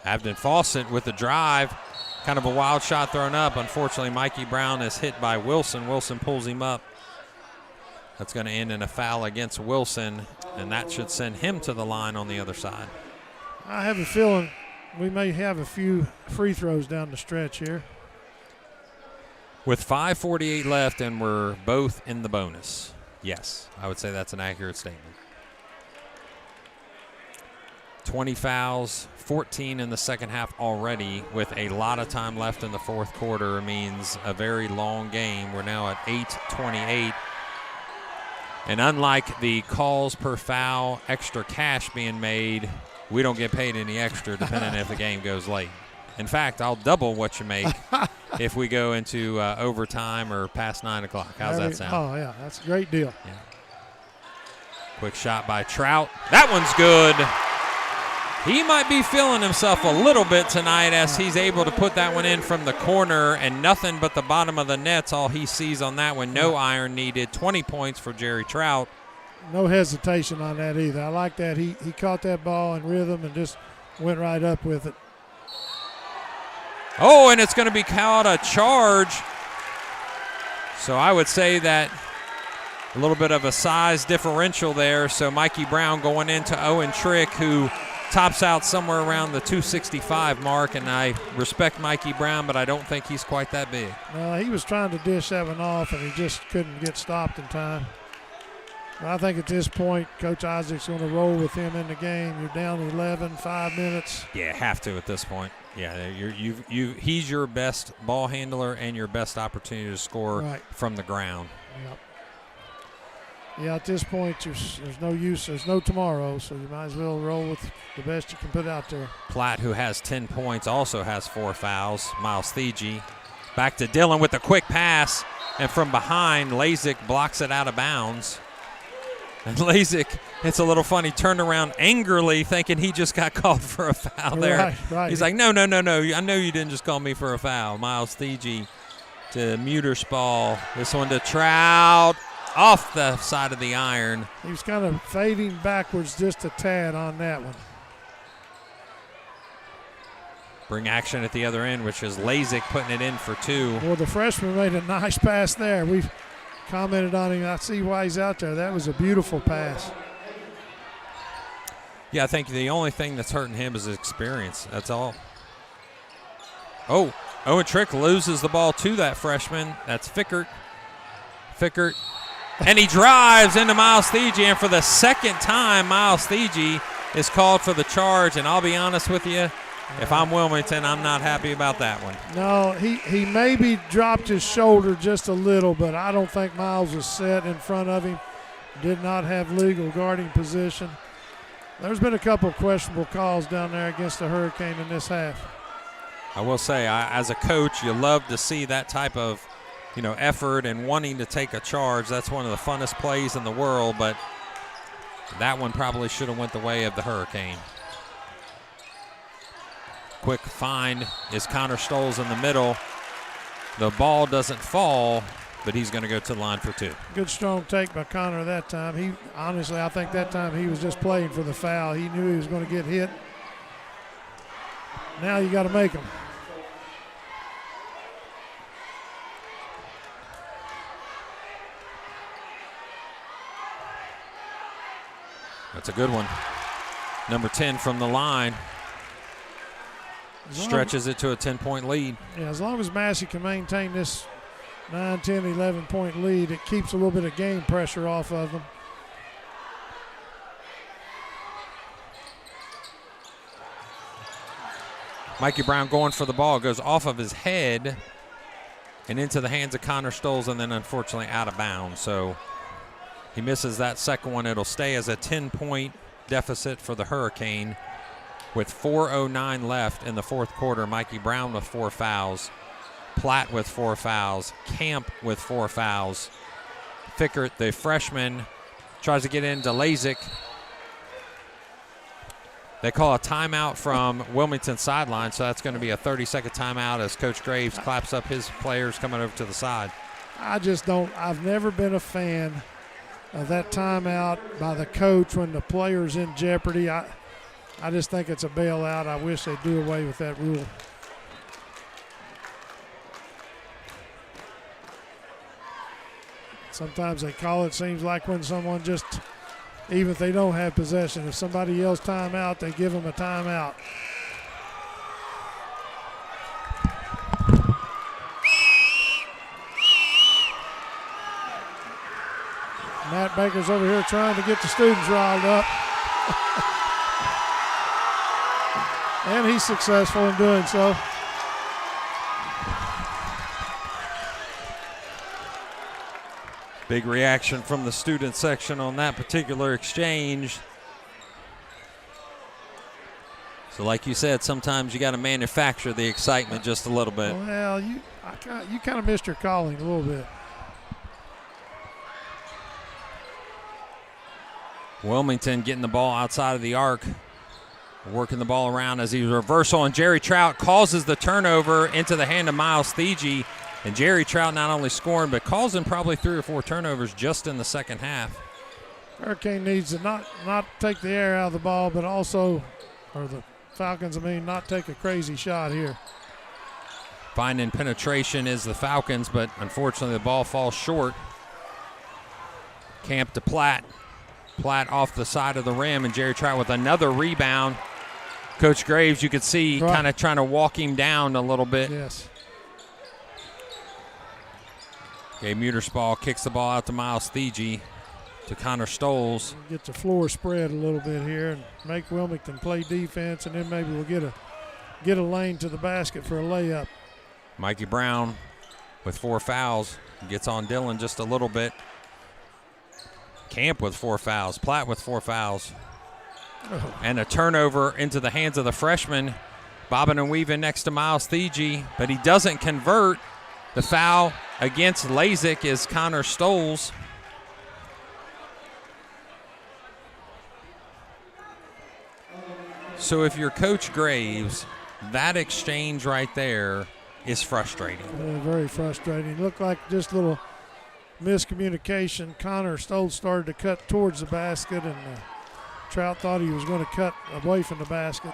Abden Fawcett with the drive. Kind of a wild shot thrown up. Unfortunately, Mikey Brown is hit by Wilson. Wilson pulls him up. That's going to end in a foul against Wilson, and that should send him to the line on the other side. I have a feeling we may have a few free throws down the stretch here. With 5:48 left, and we're both in the bonus. Yes, I would say that's an accurate statement. 20 fouls, 14 in the second half already, with a lot of time left in the fourth quarter. Means a very long game. We're now at 8:28. And unlike the calls per foul, extra cash being made, we don't get paid any extra depending if the game goes late. In fact, I'll double what you make if we go into overtime or past 9 o'clock. How's that sound? Oh, yeah, that's a great deal. Yeah. Quick shot by Trout. That one's good. He might be feeling himself a little bit tonight as he's able to put that one in from the corner, and nothing but the bottom of the net's all he sees on that one. No iron needed. 20 points for Jerry Trout. No hesitation on that either. I like that. He caught that ball in rhythm and just went right up with it. Oh, and it's going to be called a charge. So I would say that a little bit of a size differential there. So Mikey Brown going into Owen Trick, who tops out somewhere around the 265 mark, and I respect Mikey Brown, but I don't think he's quite that big. He was trying to dish that one off, and he just couldn't get stopped in time. But I think at this point, Coach Isaac's going to roll with him in the game. You're down 11, 5 minutes. Yeah, have to at this point. Yeah, he's your best ball handler and your best opportunity to score from the ground. Yep. Yeah, at this point, there's no use. There's no tomorrow, so you might as well roll with the best you can put out there. Platt, who has 10 points, also has 4 fouls. Miles Thiegy back to Dillon with a quick pass, and from behind, Lazick blocks it out of bounds. And Lazick, it's a little funny, turned around angrily thinking he just got called for a foul there. Right. He's like, no. I know you didn't just call me for a foul. Miles Thiegy to Muterspaw. This one to Trout. Off the side of the iron. He was kind of fading backwards just a tad on that one. Bring action at the other end, which is Lazick putting it in for 2. Well, the freshman made a nice pass there. We've commented on him. I see why he's out there. That was a beautiful pass. Yeah, I think the only thing that's hurting him is his experience. That's all. Oh, Owen Trick loses the ball to that freshman. That's Fickert. And he drives into Miles Thiegy, and for the second time, Miles Thiegy is called for the charge. And I'll be honest with you, if I'm Wilmington, I'm not happy about that one. No, he maybe dropped his shoulder just a little, but I don't think Miles was set in front of him. Did not have legal guarding position. There's been a couple of questionable calls down there against the Hurricane in this half. I will say, as a coach, you love to see that type of effort and wanting to take a charge. That's one of the funnest plays in the world, but that one probably should have went the way of the Hurricane. Quick find is Connor Stoles in the middle. The ball doesn't fall, but he's going to go to the line for 2. Good strong take by Connor that time. I think that time he was just playing for the foul. He knew he was going to get hit. Now you got to make him. That's a good one. Number 10 from the line. Stretches it to a 10-point lead. Yeah, as long as Massey can maintain this 9, 10, 11-point lead, it keeps a little bit of game pressure off of them. Mikey Brown going for the ball, goes off of his head and into the hands of Connor Stoles, and then unfortunately out of bounds. So he misses that second one. It'll stay as a 10-point deficit for the Hurricane with 4:09 left in the fourth quarter. Mikey Brown with 4 fouls, Platt with 4 fouls, Camp with 4 fouls. Fickert, the freshman, tries to get into Lazick. They call a timeout from Wilmington sideline, so that's going to be a 30-second timeout as Coach Graves claps up his players coming over to the side. I've never been a fan of that timeout by the coach when the player's in jeopardy. I just think it's a bailout. I wish they'd do away with that rule. Sometimes they call it, seems like when someone just, even if they don't have possession, if somebody yells timeout, they give them a timeout. Matt Baker's over here trying to get the students riled up. And he's successful in doing so. Big reaction from the student section on that particular exchange. So like you said, sometimes you got to manufacture the excitement just a little bit. Well, you kind of missed your calling a little bit. Wilmington getting the ball outside of the arc, working the ball around as he reversal, and Jerry Trout causes the turnover into the hand of Miles Thiegy. And Jerry Trout not only scoring, but causing probably 3 or 4 turnovers just in the second half. Hurricane needs to not take the air out of the ball, but also, or the Falcons, not take a crazy shot here. Finding penetration is the Falcons, but unfortunately the ball falls short. Camp to Platt. Platt off the side of the rim, and Jerry Trout with another rebound. Coach Graves, you could see kind of trying to walk him down a little bit. Yes. Okay, Muterspaw kicks the ball out to Miles Thiegy, to Connor Stoles. Get the floor spread a little bit here and make Wilmington play defense, and then maybe we'll get a lane to the basket for a layup. Mikey Brown with 4 fouls. Gets on Dillon just a little bit. Camp with 4 fouls. Platt with 4 fouls. And a turnover into the hands of the freshman. Bobbing and weaving next to Miles Thiegy, but he doesn't convert. The foul against Lazick is Connor Stoles. So if you're Coach Graves, that exchange right there is frustrating. Yeah, very frustrating. Looked like just a little miscommunication. Connor Stoles started to cut towards the basket, and Trout thought he was going to cut away from the basket.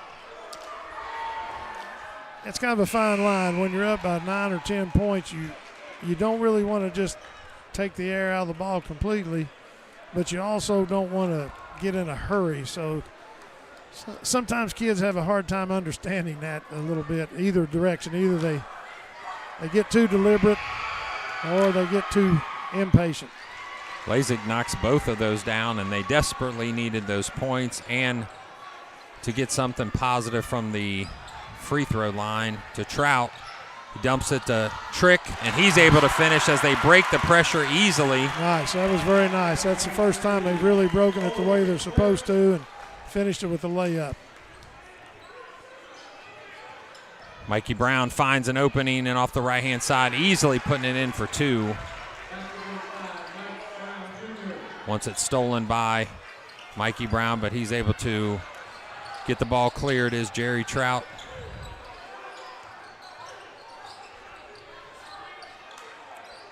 It's kind of a fine line. When you're up by 9 or 10 points, you don't really want to just take the air out of the ball completely, but you also don't want to get in a hurry. So sometimes kids have a hard time understanding that a little bit, either direction. Either they get too deliberate or they get too impatient. Lazick knocks both of those down, and they desperately needed those points and to get something positive from the free throw line to Trout. He dumps it to Trick, and he's able to finish as they break the pressure easily. Nice. That was very nice. That's the first time they've really broken it the way they're supposed to and finished it with a layup. Mikey Brown finds an opening, and off the right-hand side, easily putting it in for 2. Once it's stolen by Mikey Brown, but he's able to get the ball cleared is Jerry Trout.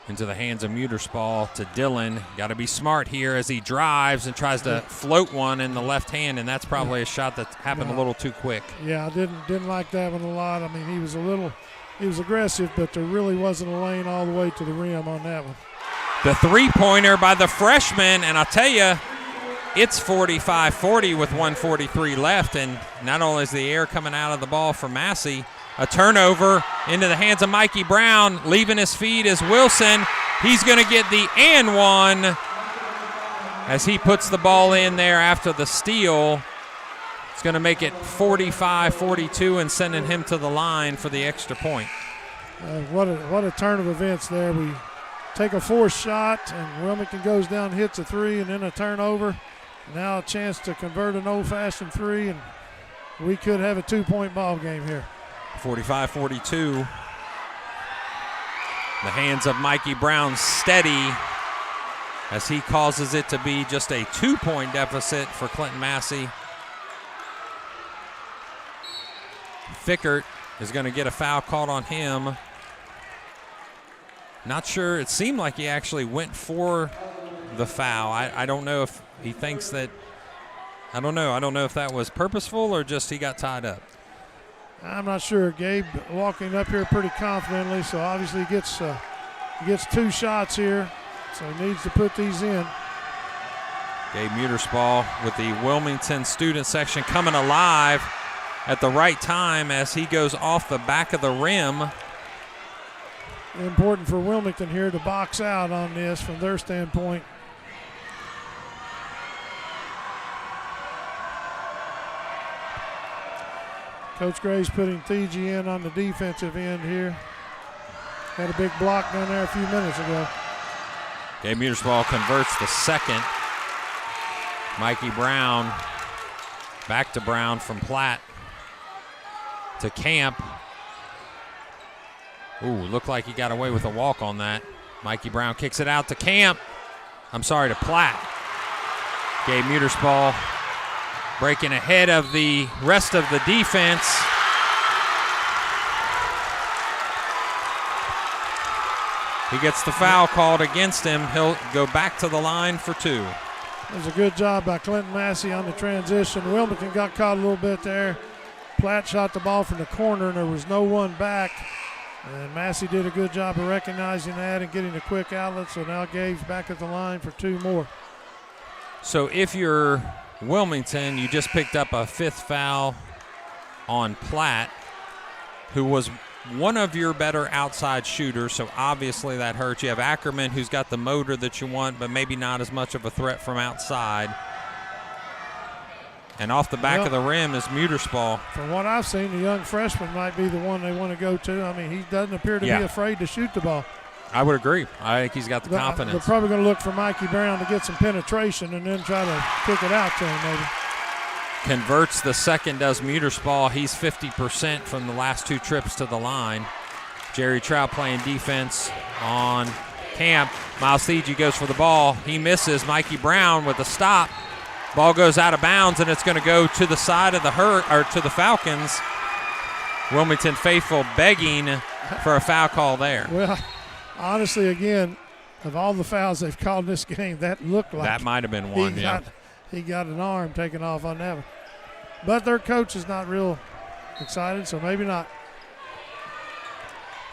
Into the hands of Muterspaw to Dillon. Got to be smart here as he drives and tries to float one in the left hand, and that's probably a shot that happened a little too quick. Yeah, I didn't like that one a lot. He was aggressive, but there really wasn't a lane all the way to the rim on that one. The three-pointer by the freshman, and I'll tell you, It's 45-40 with 1:43 left, and not only is the air coming out of the ball for Massie, a turnover into the hands of Mikey Brown. Leaving his feet is Wilson. He's going to get the and one as he puts the ball in there after the steal. It's going to make it 45-42 and sending him to the line for the extra point. What a turn of events there. We take a forced shot, and Wilmington goes down, hits a three, and then a turnover. Now a chance to convert an old-fashioned three, and we could have a 2-point ball game here. 45-42. The hands of Mikey Brown steady as he causes it to be just a 2-point deficit for Clinton-Massie. Fickert is going to get a foul called on him. Not sure. It seemed like he actually went for the foul. I don't know if he thinks that. I don't know. I don't know if that was purposeful or just he got tied up. I'm not sure. Gabe walking up here pretty confidently, so obviously he gets 2 shots here, so he needs to put these in. Gabe Muterspaw with the Wilmington student section coming alive at the right time as he goes off the back of the rim. Important for Wilmington here to box out on this from their standpoint. Coach Gray's putting TG in on the defensive end here. Had a big block down there a few minutes ago. Gabe Muterspaw converts the second. Mikey Brown, back to Brown from Platt to Camp. Ooh, looked like he got away with a walk on that. Mikey Brown kicks it out to Camp. I'm sorry, to Platt. Gabe Muterspaw breaking ahead of the rest of the defense. He gets the foul called against him. He'll go back to the line for 2. It was a good job by Clinton-Massie on the transition. Wilmington got caught a little bit there. Platt shot the ball from the corner, and there was no one back. And Massie did a good job of recognizing that and getting a quick outlet, so now Gabe's back at the line for 2 more. So if you're Wilmington, you just picked up a 5th foul on Platt, who was one of your better outside shooters, so obviously that hurts. You have Ackerman, who's got the motor that you want, but maybe not as much of a threat from outside. And off the back of the rim is Muterspaw. From what I've seen, the young freshman might be the one they want to go to. I mean, he doesn't appear to be afraid to shoot the ball. I would agree. I think he's got the confidence. They're probably going to look for Mikey Brown to get some penetration and then try to kick it out to him maybe. Converts the second, does Muterspaw. He's 50% from the last 2 trips to the line. Jerry Trout playing defense on Camp. Miles Thiegy goes for the ball. He misses. Mikey Brown with a stop. Ball goes out of bounds, and it's going to go to the side of to the Falcons. Wilmington faithful begging for a foul call there. Well, honestly, again, of all the fouls they've called in this game, that looked like that might have been one. He got an arm taken off on that one. But their coach is not real excited, so maybe not.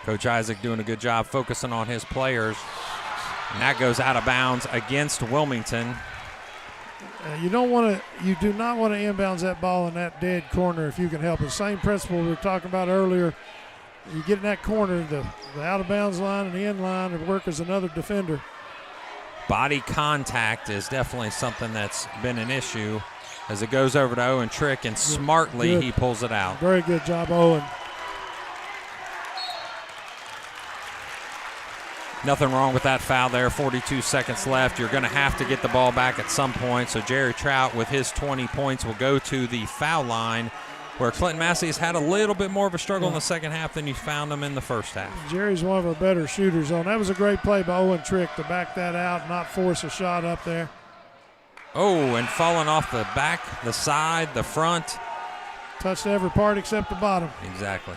Coach Isaac doing a good job focusing on his players. And that goes out of bounds against Wilmington. You do not want to inbounds that ball in that dead corner if you can help it. Same principle we were talking about earlier. You get in that corner, the out of bounds line and the in line and work as another defender. Body contact is definitely something that's been an issue as it goes over to Owen Trick, and smartly he pulls it out. Very good job, Owen. Nothing wrong with that foul there. 42 seconds left. You're going to have to get the ball back at some point. So Jerry Trout with his 20 points will go to the foul line, where Clinton-Massie has had a little bit more of a struggle in the second half than you found him in the first half. Jerry's one of our better shooters on. That was a great play by Owen Trick to back that out, not force a shot up there. Oh, and falling off the back, the side, the front. Touched every part except the bottom. Exactly.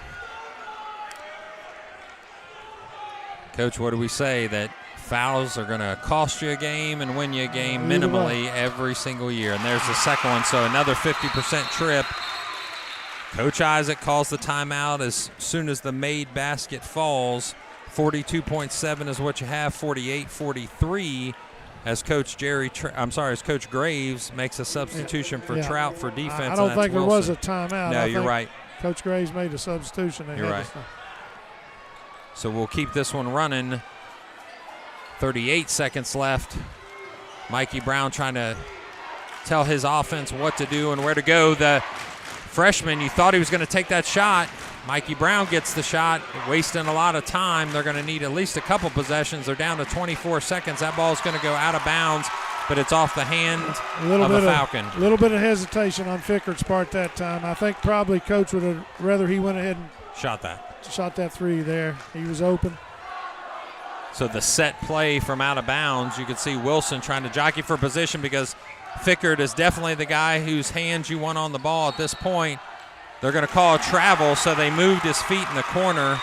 Coach, what do we say? That fouls are going to cost you a game and win you a game minimally every single year. And there's the second one, so another 50% trip. Coach Isaac calls the timeout as soon as the made basket falls. 42.7 is what you have, 48-43. as Coach Graves makes a substitution for Trout for defense. I don't think there was a timeout. No, you're right. Coach Graves made a substitution. You're right. So we'll keep this one running. 38 seconds left. Mikey Brown trying to tell his offense what to do and where to go. The freshman, you thought he was going to take that shot. Mikey Brown gets the shot, wasting a lot of time. They're going to need at least a couple possessions. They're down to 24 seconds. That ball is going to go out of bounds, but it's off the hand of a Falcon. A little bit of hesitation on Fickert's part that time. I think probably Coach would have rather he went ahead and shot that three there. He was open. So the set play from out of bounds, you can see Wilson trying to jockey for position because Fickert is definitely the guy whose hands you want on the ball at this point. They're going to call a travel, so they moved his feet in the corner.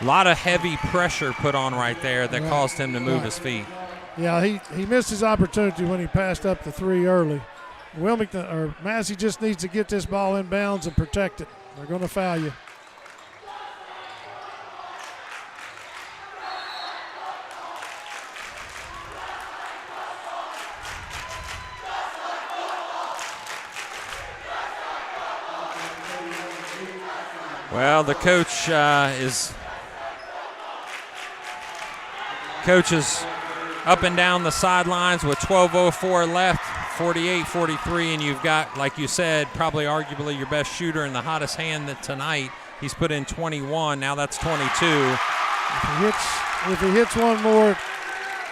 A lot of heavy pressure put on right there that caused him to move his feet. Yeah, he missed his opportunity when he passed up the three early. Wilmington or Massey just needs to get this ball in bounds and protect it. They're going to foul you. Well, the coach is up and down the sidelines with 12:04 left, 48-43, and you've got, like you said, probably arguably your best shooter and the hottest hand tonight. He's put in 21. Now that's 22. If he hits one more, it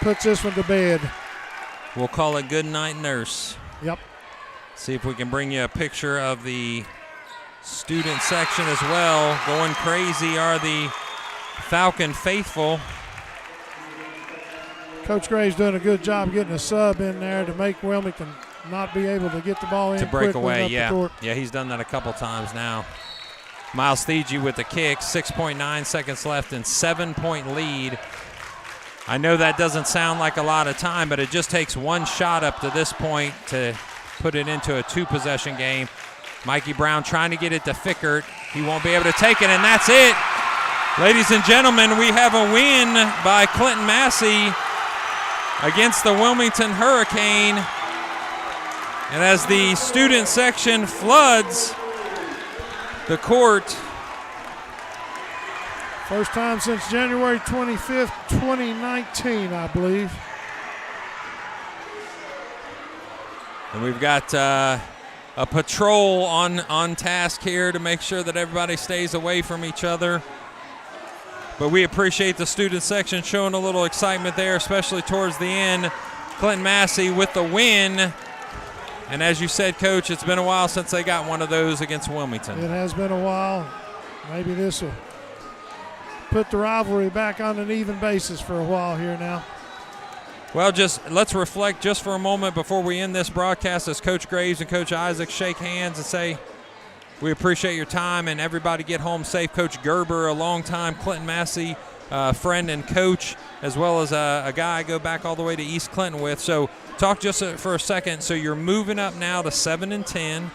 puts this one to bed. We'll call it good night, nurse. Yep. See if we can bring you a picture of the student section as well. Going crazy are the Falcon faithful. Coach Graves doing a good job getting a sub in there to make Wilmington not be able to get the ball in to break quickly away. up Yeah, the court. yeah, he's done that a couple times now. Miles Thiegy with the kick, 6.9 seconds left and 7-point lead. I know that doesn't sound like a lot of time, but it just takes one shot up to this point to put it into a two-possession game. Mikey Brown trying to get it to Fickert. He won't be able to take it, and that's it. Ladies and gentlemen, we have a win by Clinton-Massie against the Wilmington Hurricane. And as the student section floods the court. First time since January 25th, 2019, I believe. And we've got a patrol on task here to make sure that everybody stays away from each other. But we appreciate the student section showing a little excitement there, especially towards the end. Clinton-Massie with the win. And as you said, Coach, it's been a while since they got one of those against Wilmington. It has been a while. Maybe this will put the rivalry back on an even basis for a while here now. Well, let's reflect just for a moment before we end this broadcast as Coach Graves and Coach Isaac shake hands and say, we appreciate your time, and everybody get home safe. Coach Gerber, a longtime Clinton-Massie friend and coach, as well as a guy I go back all the way to East Clinton with. So talk just for a second. So you're moving up now to 7-10.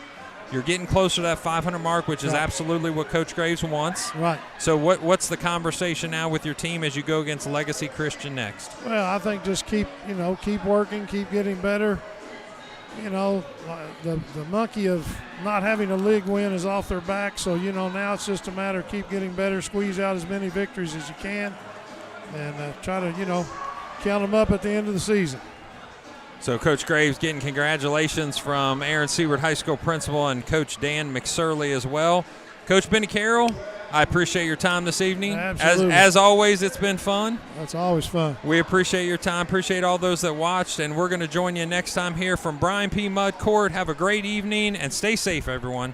You're getting closer to that 500 mark, which is absolutely what Coach Graves wants. Right. So what's the conversation now with your team as you go against Legacy Christian next? Well, I think just keep working, keep getting better. You know, the monkey of not having a league win is off their back. So, now it's just a matter of keep getting better, squeeze out as many victories as you can, and try to, count them up at the end of the season. So Coach Graves getting congratulations from Aaron Seward High School principal and Coach Dan McSurley as well. Coach Benny Carroll, I appreciate your time this evening. Absolutely. As always, it's been fun. That's always fun. We appreciate your time, appreciate all those that watched, and we're going to join you next time here from Brian P. Mudd Court. Have a great evening and stay safe, everyone.